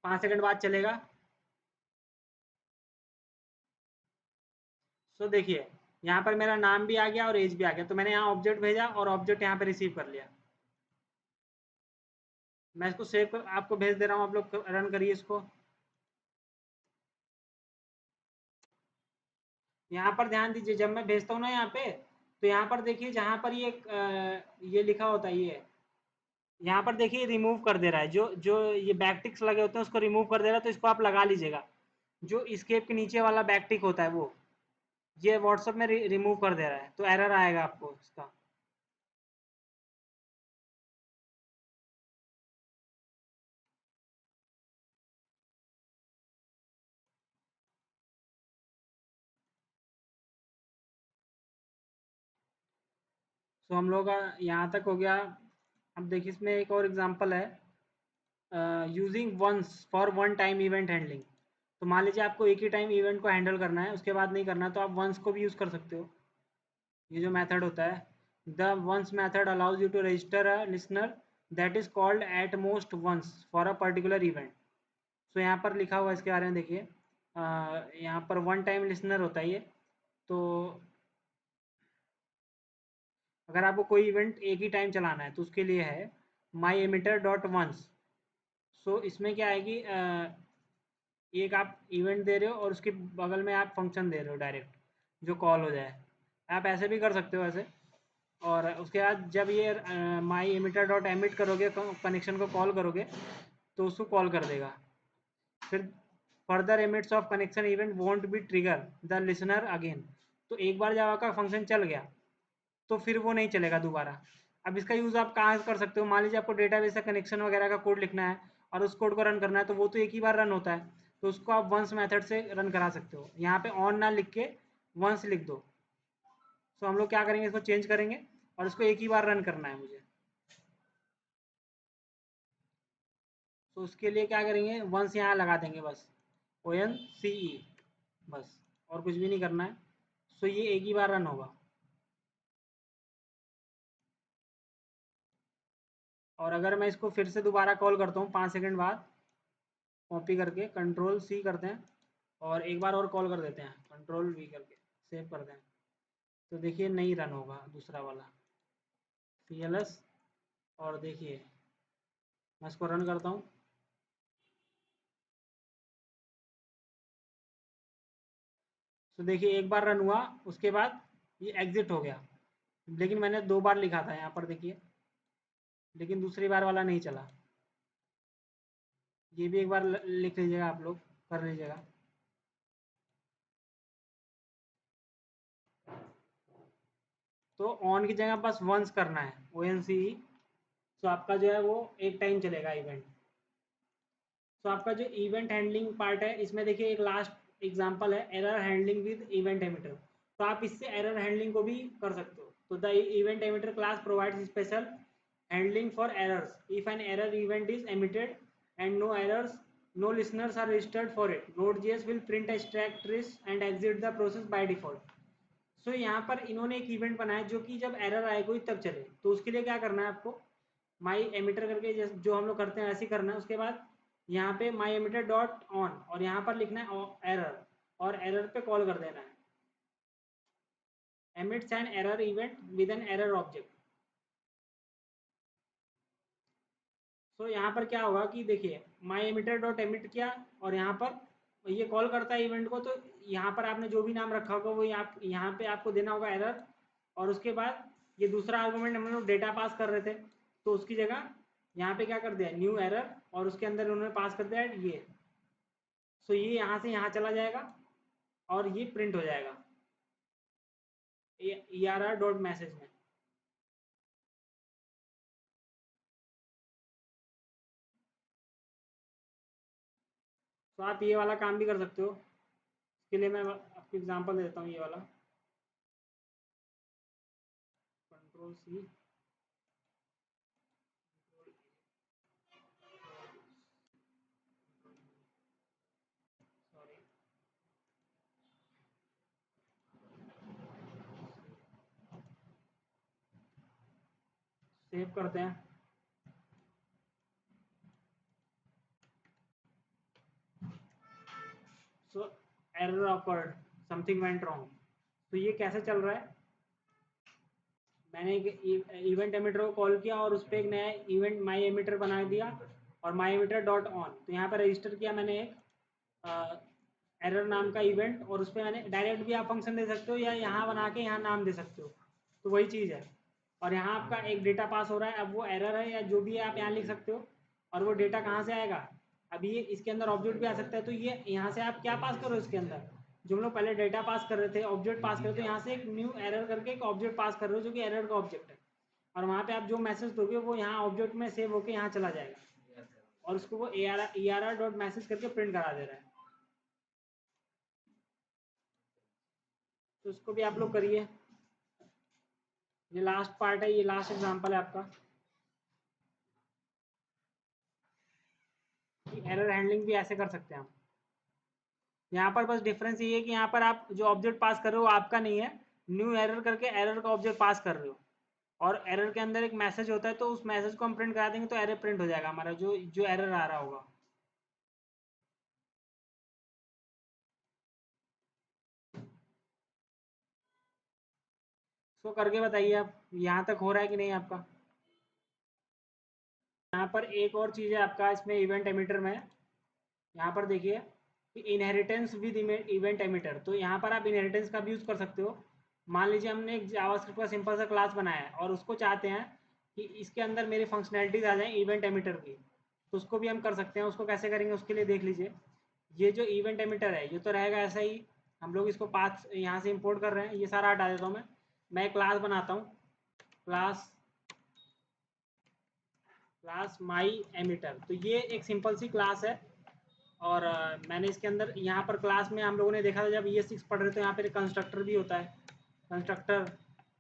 5 सेकंड बाद चलेगा। सो देखिए यहाँ पर मेरा नाम भी आ गया और एज भी आ गया, तो मैंने यहाँ ऑब्जेक्ट भेजा और ऑब्जेक्ट यहाँ पे रिसीव कर लिया। मैं इसको सेव कर आपको भेज दे रहा हूँ, आप लोग रन करिए इसको। यहाँ पर ध्यान दीजिए, जब मैं भेजता हूँ ना यहाँ पे, तो यहाँ पर देखिए जहाँ पर ये लिखा होता है, ये यहाँ पर देखिए रिमूव कर दे रहा है, जो जो ये बैकटिक्स लगे होते हैं उसको रिमूव कर दे रहा है, तो इसको आप लगा लीजिएगा। जो स्केप के नीचे वाला बैकटिक होता है वो ये व्हाट्सएप में रिमूव कर दे रहा है, तो एरर आएगा आपको इसका। तो हम लोग का यहाँ तक हो गया। अब देखिए इसमें एक और एग्जांपल है, using once for one time event handling. तो मान लीजिए आपको एक ही टाइम इवेंट को हैंडल करना है, उसके बाद नहीं करना, तो आप वंस को भी यूज़ कर सकते हो। ये जो मेथड होता है, the once method allows you to register a listener that is called at most once for a particular event. So यहाँ पर लिखा हुआ है इसके बारे में देखिए, यहाँ पर वन टाइम लिसनर होता है ये। तो अगर आपको कोई इवेंट एक ही टाइम चलाना है तो उसके लिए है माई एमिटर डॉट वंस। सो इसमें क्या आएगी, एक आप इवेंट दे रहे हो और उसके बगल में आप फंक्शन दे रहे हो डायरेक्ट जो कॉल हो जाए। आप ऐसे भी कर सकते हो ऐसे। और उसके बाद जब ये माई एमिटर डॉट एमिट करोगे, कनेक्शन को कॉल करोगे, तो उसको कॉल कर देगा। फिर further emits of connection event won't be trigger the listener again. तो एक बार जब आपका फंक्शन चल गया तो फिर वो नहीं चलेगा दोबारा। अब इसका यूज़ आप कहाँ कर सकते हो, मान लीजिए आपको डेटाबेस से कनेक्शन वगैरह का कोड लिखना है और उस कोड को रन करना है, तो वो तो एक ही बार रन होता है, तो उसको आप वंस मेथड से रन करा सकते हो। यहाँ पे ऑन ना लिख के वंस लिख दो। तो हम लोग क्या करेंगे, इसको चेंज करेंगे और इसको एक ही बार रन करना है मुझे। तो उसके लिए क्या करेंगे, वंस यहाँ लगा देंगे बस, ONCE, बस, और कुछ भी नहीं करना है। सो ये एक ही बार रन होगा। और अगर मैं इसको फिर से दोबारा कॉल करता हूँ 5 सेकंड बाद, कॉपी करके Ctrl+C करते हैं और एक बार और कॉल कर देते हैं, Ctrl+V करके सेव करते हैं, तो देखिए नहीं रन होगा दूसरा वाला CLS। और देखिए मैं इसको रन करता हूँ, तो देखिए एक बार रन हुआ, उसके बाद ये एग्जिट हो गया, लेकिन मैंने 2 बार लिखा था यहाँ पर देखिए, लेकिन दूसरी बार वाला नहीं चला। ये भी एक बार लिख लीजिएगा, आप लोग कर लीजिएगा। तो ऑन की जगह बस वंस करना है, ONCE। तो आपका जो है वो एक टाइम चलेगा इवेंट। तो आपका जो इवेंट हैंडलिंग पार्ट है, इसमें देखिए एक लास्ट एग्जांपल है, error handling with event emitter. तो आप इससे एरर हैंडलिंग को भी कर सकते हो। तो the event emitter class provides special handling for errors if an error event is emitted and no listeners are registered for it. Node.js will print a stack trace and exit the process by default. सो यहाँ पर इन्होंने एक event बनाया जो कि जब error आए कोई तब चले। तो उसके लिए क्या करना है आपको, माई एमिटर करके जो हम लोग करते हैं वैसे ही करना है। उसके बाद यहाँ पे माई एमिटर डॉट ऑन और यहाँ पर लिखना है एरर, और एरर पे कॉल कर देना है, emits an error event with an error object। सो यहाँ पर क्या होगा कि देखिए माई एमिटर डॉट एमिट किया और यहाँ पर ये कॉल करता है इवेंट को। तो यहाँ पर आपने जो भी नाम रखा होगा वो यहाँ पे आपको देना होगा एरर। और उसके बाद ये दूसरा आर्गूमेंट हम लोग डेटा पास कर रहे थे, तो उसकी जगह यहाँ पे क्या कर दिया, न्यू एरर, और उसके अंदर उन्होंने पास कर दिया ये। सो ये यहाँ से यहाँ चला जाएगा और ये प्रिंट हो जाएगा ERR डॉट मैसेज में। तो आप ये वाला काम भी कर सकते हो। इसके लिए मैं आपको एग्जांपल देता हूँ, ये वाला Ctrl+C, सॉरी, सेव करते हैं। So error awkward, something went wrong. तो ये कैसे चल रहा है, मैंने एक इवेंट एमिटर को कॉल किया और उस पर एक नया इवेंट माई एमिटर बना दिया और माई एमिटर डॉट ऑन। तो यहाँ पर रजिस्टर किया मैंने एक एरर नाम का इवेंट, और उस पर मैंने डायरेक्ट भी आप फंक्शन दे सकते हो या यहाँ बना के यहाँ नाम दे सकते हो, तो वही चीज़ है। और यहाँ आपका एक डेटा पास हो रहा है, अब वो एरर है या जो भी है आप यहाँ लिख सकते हो। और वो डेटा कहाँ से आएगा, अभी ये इसके अंदर ऑब्जेक्ट भी आ सकता है। तो ये यहाँ से आप क्या पास करो, इसके अंदर जो हम लोग पहले डेटा पास कर रहे थे, ऑब्जेक्ट पास कर रहे थे, यहाँ से एक न्यू एरर करके एक ऑब्जेक्ट पास कर रहे हो जो कि एरर का ऑब्जेक्ट है। और वहाँ पे आप जो मैसेज दोगे वो यहाँ ऑब्जेक्ट में सेव होकर यहाँ चला जाएगा, और उसको वो ERR डॉट मैसेज करके प्रिंट करा दे रहा है। तो उसको भी आप लोग करिए। ये लास्ट पार्ट है, ये लास्ट एग्जांपल है आपका। एरर हैंडलिंग भी ऐसे कर सकते हैं हम। यहाँ पर बस डिफरेंस ये है कि यहाँ पर आप जो ऑब्जेक्ट पास कर रहे हो आपका नहीं है, न्यू एरर करके एरर का ऑब्जेक्ट पास कर रहे हो, और एरर के अंदर एक मैसेज होता है, तो उस मैसेज को हम प्रिंट करा देंगे तो एरर प्रिंट हो जाएगा हमारा, जो जो एरर आ रहा होगा। इसको करके बताइए आप, यहाँ तक हो रहा है कि नहीं आपका। यहाँ पर एक और चीज़ है आपका इसमें इवेंट एमिटर में, यहाँ पर देखिए कि इनहेरिटेंस विद इवेंट एमिटर। तो यहाँ पर आप इनहेरिटेंस का भी यूज़ कर सकते हो। मान लीजिए हमने एक जावास्क्रिप्ट का सिंपल सा क्लास बनाया है और उसको चाहते हैं कि इसके अंदर मेरी फंक्शनैलिटीज आ जाएं इवेंट एमिटर की, तो उसको भी हम कर सकते हैं। उसको कैसे करेंगे, उसके लिए देख लीजिए। ये जो इवेंट एमिटर है ये तो रहेगा ऐसा ही, हम लोग इसको पाथ यहाँ से इम्पोर्ट कर रहे हैं, ये सारा हटा देता हूँ मैं एक क्लास बनाता हूँ, क्लास क्लास माई एमिटर। तो ये एक सिंपल सी क्लास है और मैंने इसके अंदर यहाँ पर क्लास में हम लोगों ने देखा था जब ये 6 पढ़ रहे थे, यहाँ पर कंस्ट्रक्टर भी होता है, कंस्ट्रक्टर।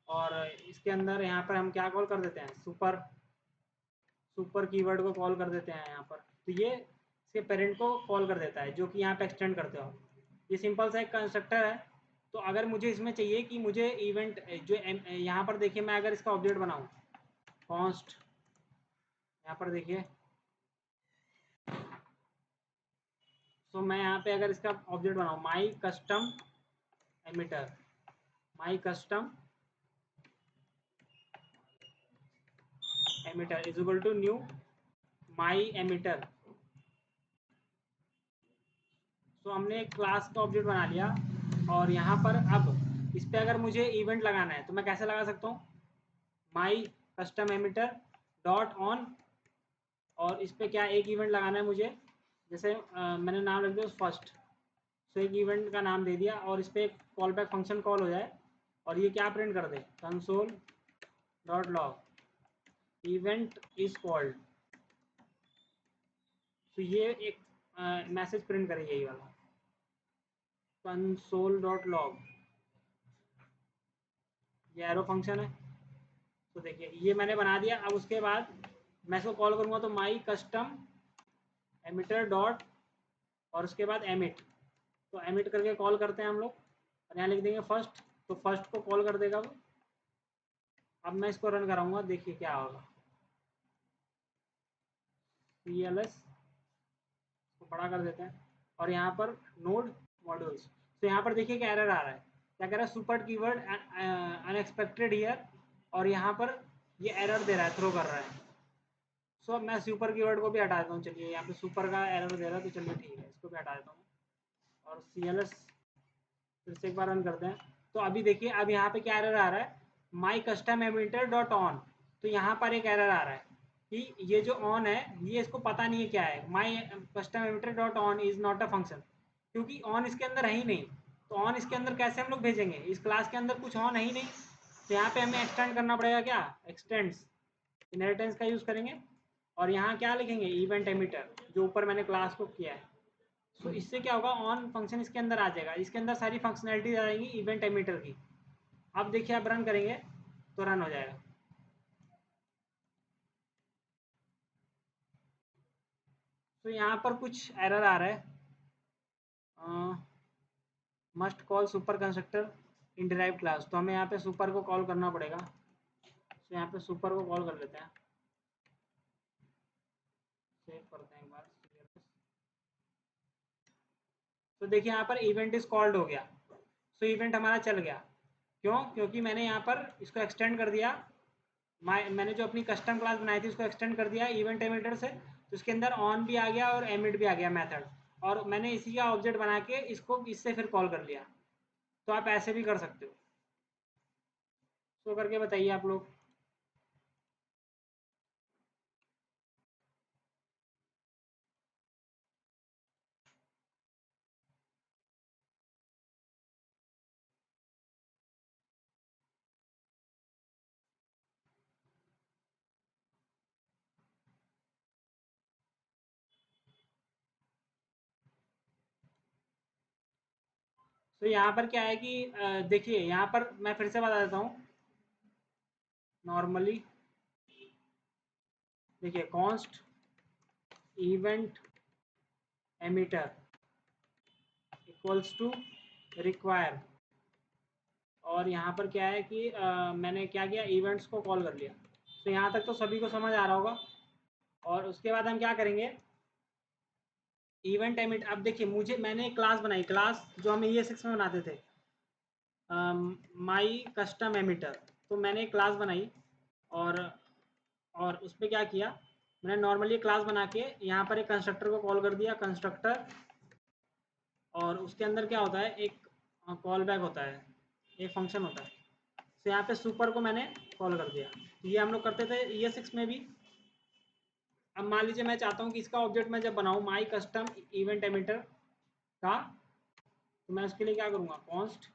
और इसके अंदर यहाँ पर हम क्या कॉल कर देते हैं, सुपर कीवर्ड को कॉल कर देते हैं यहाँ पर। तो ये इसके पेरेंट को कॉल कर देता है जो कि यहाँ पे एक्सटेंड करते हो। ये सिंपल सा एक कंस्ट्रक्टर है। तो अगर मुझे इसमें चाहिए कि मुझे इवेंट जो यहाँ पर देखिए, मैं अगर इसका ऑब्जेक्ट बनाऊँ कॉन्स्ट, यहाँ पर देखिए, तो मैं यहाँ पे अगर इसका ऑब्जेक्ट बनाऊँ my custom emitter, my custom emitter is equal to new my emitter. तो हमने एक क्लास का ऑब्जेक्ट बना लिया और यहाँ पर अब इस पर अगर मुझे इवेंट लगाना है तो मैं कैसे लगा सकता हूँ, माई कस्टम एमिटर डॉट ऑन, और इस पर क्या एक इवेंट लगाना है मुझे, जैसे मैंने नाम रख दिया फर्स्ट। तो एक इवेंट का नाम दे दिया और इस पर एक कॉल बैक फंक्शन कॉल हो जाए और ये क्या प्रिंट कर दे, console dot log event is called. तो ये एक मैसेज प्रिंट करे यही वाला कंसोल डॉट लॉग, ये एरो फंक्शन है। तो देखिए ये मैंने बना दिया। अब उसके बाद मैं इसको कॉल करूँगा तो माई कस्टम एमिटर डॉट और उसके बाद एमिट, तो एमिट करके कॉल करते हैं हम लोग और यहाँ लिख देंगे फर्स्ट, तो फर्स्ट को कॉल कर देगा वो। अब मैं इसको रन कराऊंगा, देखिए क्या होगा, CLS को बड़ा कर देते हैं और यहाँ पर नोड मॉड्यूल्स। तो यहाँ पर देखिए क्या एरर आ रहा है, क्या कह रहा है, सुपर कीवर्ड अनएक्सपेक्टेड हियर, और यहाँ पर ये एरर दे रहा है, थ्रो कर रहा है। सो अब मैं सुपर कीवर्ड को भी हटा देता हूँ। चलिए यहाँ पे सुपर का एरर दे रहा है, तो चलिए ठीक है, इसको भी हटा देता हूँ और CLS फिर से एक बार रन करते हैं। तो अभी देखिए अब यहाँ पे क्या एरर आ रहा है, my custom emitter dot on. तो यहाँ पर एक एरर आ रहा है कि ये जो ऑन है ये इसको पता नहीं है क्या है, my custom emitter dot on is not a function, क्योंकि ऑन इसके अंदर है ही नहीं। तो ऑन इसके अंदर कैसे हम लोग भेजेंगे, इस क्लास के अंदर कुछ ऑन है ही नहीं। तो यहाँ पे हमें एक्सटेंड करना पड़ेगा, क्या एक्सटेंड्स, इनहेरिटेंस का यूज़ करेंगे और यहाँ क्या लिखेंगे, इवेंट एमिटर, जो ऊपर मैंने क्लास को किया है। तो इससे क्या होगा, ऑन फंक्शन इसके अंदर आ जाएगा, इसके अंदर सारी फंक्शनैलिटीज आ जाएंगी इवेंट एमिटर की। अब देखिए आप रन करेंगे तो रन हो जाएगा। तो यहाँ पर कुछ एरर आ रहा है, मस्ट कॉल सुपर कंस्ट्रक्टर इन डिराइव्ड क्लास। तो हमें यहाँ पे सुपर को कॉल करना पड़ेगा। तो यहाँ पे सुपर को कॉल कर लेते हैं, सेव करते हैं एक बार। तो देखिए यहाँ पर इवेंट इज कॉल्ड हो गया। तो इवेंट हमारा चल गया, क्यों, क्योंकि मैंने यहाँ पर इसको एक्सटेंड कर दिया, मैंने जो अपनी कस्टम क्लास बनाई थी उसको एक्सटेंड कर दिया इवेंट एमिटर से। तो उसके अंदर ऑन भी आ गया और एमिट भी आ गया मेथड, और मैंने इसी का ऑब्जेक्ट बना के इसको इससे फिर कॉल कर लिया। तो आप ऐसे भी कर सकते हो। तो करके बताइए आप लोग। तो यहाँ पर क्या है कि देखिए यहाँ पर मैं फिर से बता देता हूँ। नॉर्मली देखिए const event emitter equals to require, और यहाँ पर क्या है कि मैंने क्या किया, इवेंट्स को कॉल कर लिया। तो यहाँ तक तो सभी को समझ आ रहा होगा। और उसके बाद हम क्या करेंगे, इवेंट एमिट। अब देखिए मैंने एक क्लास बनाई, क्लास जो हम ES6 में बनाते थे, माई कस्टम एमिटर। तो मैंने एक क्लास बनाई और उस पर क्या किया, मैंने नॉर्मली क्लास बना के यहाँ पर एक कंस्ट्रक्टर को कॉल कर दिया, कंस्ट्रक्टर, और उसके अंदर क्या होता है, एक कॉल बैक होता है, एक फंक्शन होता है। तो यहाँ पे सुपर को मैंने कॉल कर दिया। ये हम लोग करते थे ES6 में भी। अब मान लीजिए मैं चाहता हूँ कि इसका ऑब्जेक्ट मैं जब बनाऊँ माई कस्टम इवेंट एमिटर का, तो मैं उसके लिए क्या करूँगा, const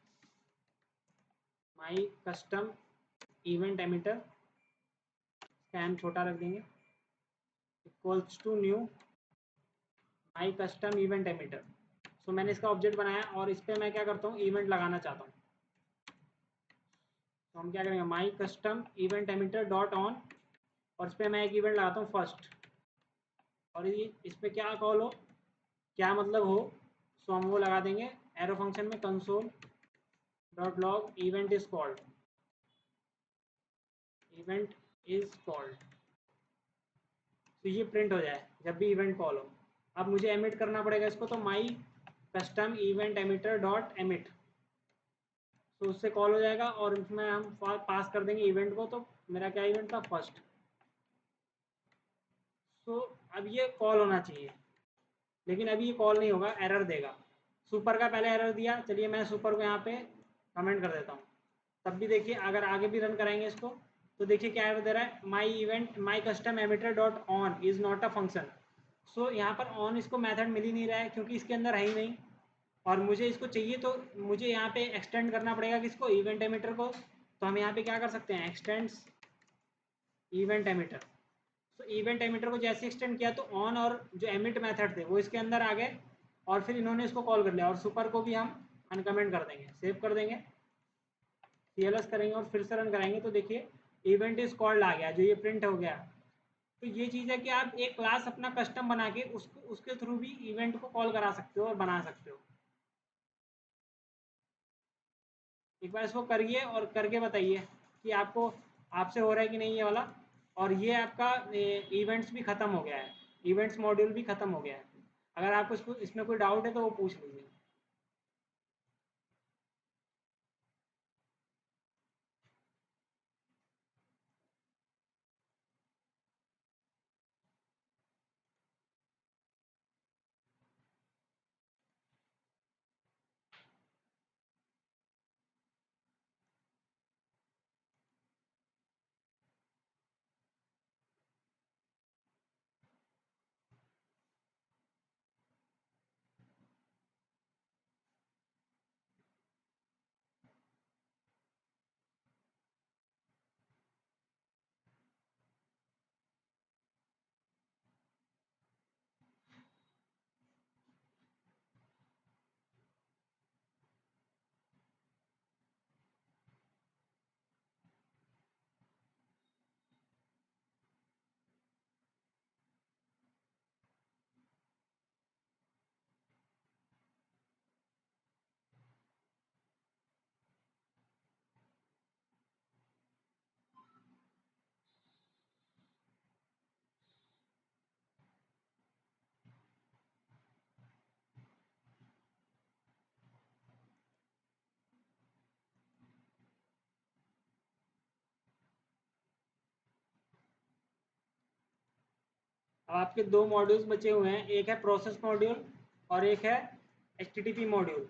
my custom event emitter, स्कैन छोटा रख देंगे, equals to new my custom event emitter. So मैंने इसका ऑब्जेक्ट बनाया और इस पर मैं क्या करता हूँ, इवेंट लगाना चाहता हूँ। तो हम क्या करेंगे, my custom event emitter dot on, और इस पर मैं एक इवेंट लगाता हूँ फर्स्ट, और ये इस पर क्या कॉल हो, क्या मतलब हो, सो हम वो लगा देंगे एरो फंक्शन में, console dot log event is called, event is called. तो ये प्रिंट हो जाए जब भी इवेंट कॉल हो। अब मुझे एमिट करना पड़ेगा इसको, तो my custom event emitter dot emit, तो उससे कॉल हो जाएगा और उसमें हम पास कर देंगे इवेंट को। तो मेरा क्या इवेंट था, फर्स्ट। सो अब ये कॉल होना चाहिए, लेकिन अभी ये कॉल नहीं होगा, एरर देगा। सुपर का पहले एरर दिया, चलिए मैं सुपर को यहाँ पे कमेंट कर देता हूँ। तब भी देखिए, अगर आगे भी रन कराएंगे इसको, तो देखिए क्या एरर दे रहा है, my event my custom emitter dot on is not a function. So यहाँ पर ऑन इसको मेथड मिल ही नहीं रहा है, क्योंकि इसके अंदर है ही नहीं, और मुझे इसको चाहिए, तो मुझे यहाँ पे एक्सटेंड करना पड़ेगा किसको, इवेंट एमिटर को। तो हम यहाँ पे क्या कर सकते हैं, एक्सटेंड्स इवेंट एमिटर। तो इवेंट एमिटर को जैसे एक्सटेंड किया, तो ऑन और जो एमिट मेथड थे वो इसके अंदर आ गए, और फिर इन्होंने इसको कॉल कर लिया, और सुपर को भी हम अनकमेंट कर देंगे, सेव कर देंगे, CLS करेंगे और फिर से रन कराएंगे। तो देखिए इवेंट इज कॉल्ड आ गया, जो ये प्रिंट हो गया। तो ये चीज़ है कि आप एक क्लास अपना कस्टम बना के उसके थ्रू भी इवेंट को कॉल करा सकते हो और बना सकते हो। एक बार इसको करिए और करके बताइए कि आपको, आपसे हो रहा है कि नहीं ये वाला। और ये आपका इवेंट्स भी ख़त्म हो गया है, इवेंट्स मॉड्यूल भी ख़त्म हो गया है। अगर आपको इसको इसमें कोई डाउट है तो वो पूछ लीजिए। अब आपके दो मॉड्यूल्स बचे हुए हैं, एक है प्रोसेस मॉड्यूल और एक है HTTP मॉड्यूल।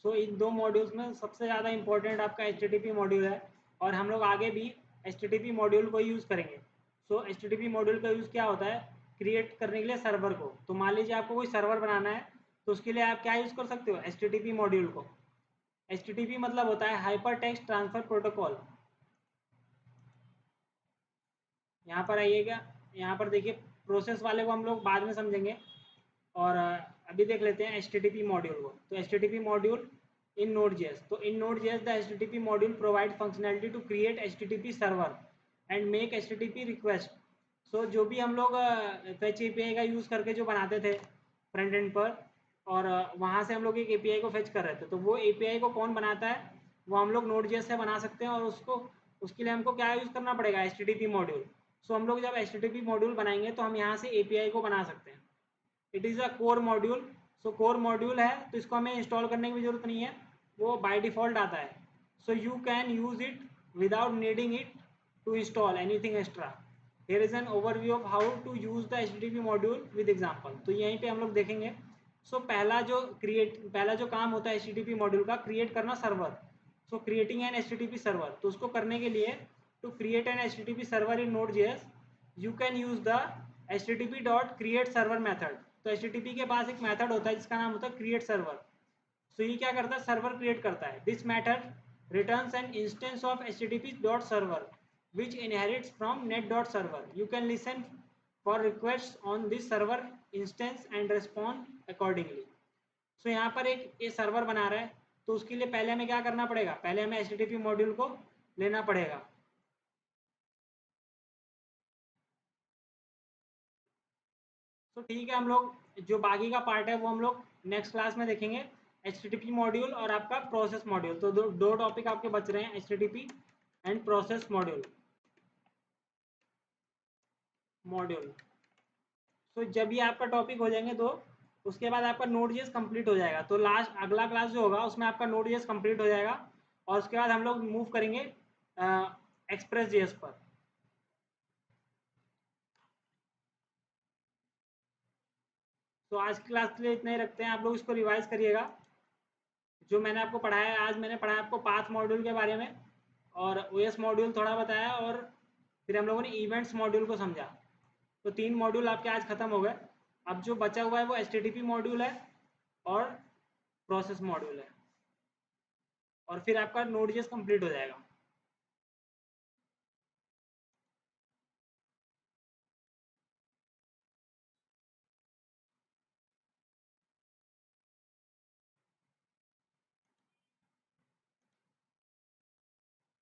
सो इन दो मॉड्यूल्स में सबसे ज़्यादा इंपॉर्टेंट आपका HTTP मॉड्यूल है, और हम लोग आगे भी HTTP मॉड्यूल को यूज़ करेंगे। सो HTTP मॉड्यूल का यूज़ क्या होता है, क्रिएट करने के लिए सर्वर को। तो मान लीजिए आपको कोई सर्वर बनाना है, तो उसके लिए आप क्या यूज़ कर सकते हो, HTTP मॉड्यूल को। HTTP मतलब होता है हाइपर टेक्स्ट ट्रांसफर प्रोटोकॉल। यहाँ पर आइएगा, यहाँ पर देखिए, प्रोसेस वाले को हम लोग बाद में समझेंगे, और अभी देख लेते हैं HTTP मॉड्यूल को। तो HTTP मॉड्यूल इन Node.js, तो in Node.js the HTTP module provide functionality to create HTTP server and make HTTP request. So जो भी हम लोग फेच API का यूज़ करके जो बनाते थे फ्रंट एंड पर, और वहाँ से हम लोग एक API को फेच कर रहे थे, तो वो API को कौन बनाता है, वो हम लोग Node.js से बना सकते हैं, और उसको उसके लिए हमको क्या यूज़ करना पड़ेगा, HTTP मॉड्यूल। सो हम लोग जब HTTP मॉड्यूल बनाएंगे तो हम यहाँ से API को बना सकते हैं। It is a core module. So core module है, तो इसको हमें इंस्टॉल करने की भी जरूरत नहीं है, वो बाय डिफ़ॉल्ट आता है। So you can use it without needing it to install anything extra. Here is an overview of how to use the HTTP module with example. तो यहीं पे हम लोग देखेंगे। सो पहला जो काम होता है HTTP मॉड्यूल का, क्रिएट करना server. So creating an HTTP server, तो उसको करने के लिए, to create an HTTP server in Node.js you can use the HTTP dot create server method. तो HTTP के पास एक मैथड होता है जिसका नाम होता है क्रिएट सर्वर। सो ये क्या करता है, सर्वर क्रिएट करता है। This method returns an instance of HTTP dot server which inherits from net dot server. You can listen for request on this server instance and respond accordingly. So यहाँ पर एक ये सर्वर बना रहा है, तो उसके लिए पहले हमें क्या करना पड़ेगा, पहले हमें HTTP मॉड्यूल को लेना पड़ेगा। तो ठीक है, हम लोग जो बाकी का पार्ट है वो हम लोग नेक्स्ट क्लास में देखेंगे, HTTP मॉड्यूल और आपका प्रोसेस मॉड्यूल। तो दो टॉपिक आपके बच रहे हैं, HTTP एंड प्रोसेस मॉड्यूल। तो जब ये आपका टॉपिक हो जाएंगे तो उसके बाद आपका Node.js कंप्लीट हो जाएगा। तो लास्ट अगला क्लास जो होगा उसमें आपका Node.js कंप्लीट हो जाएगा और उसके बाद हम लोग मूव करेंगे Express.js पर। तो आज की क्लास के लिए इतना ही रखते हैं, आप लोग इसको रिवाइज करिएगा। जो मैंने आपको पढ़ाया है आज, मैंने पढ़ाया आपको पाथ मॉड्यूल के बारे में और OS मॉड्यूल थोड़ा बताया, और फिर हम लोगों ने इवेंट्स मॉड्यूल को समझा। तो 3 मॉड्यूल आपके आज खत्म हो गए। अब जो बचा हुआ है वो HTTP मॉड्यूल है और प्रोसेस मॉड्यूल है, और फिर आपका Node.js कंप्लीट हो जाएगा।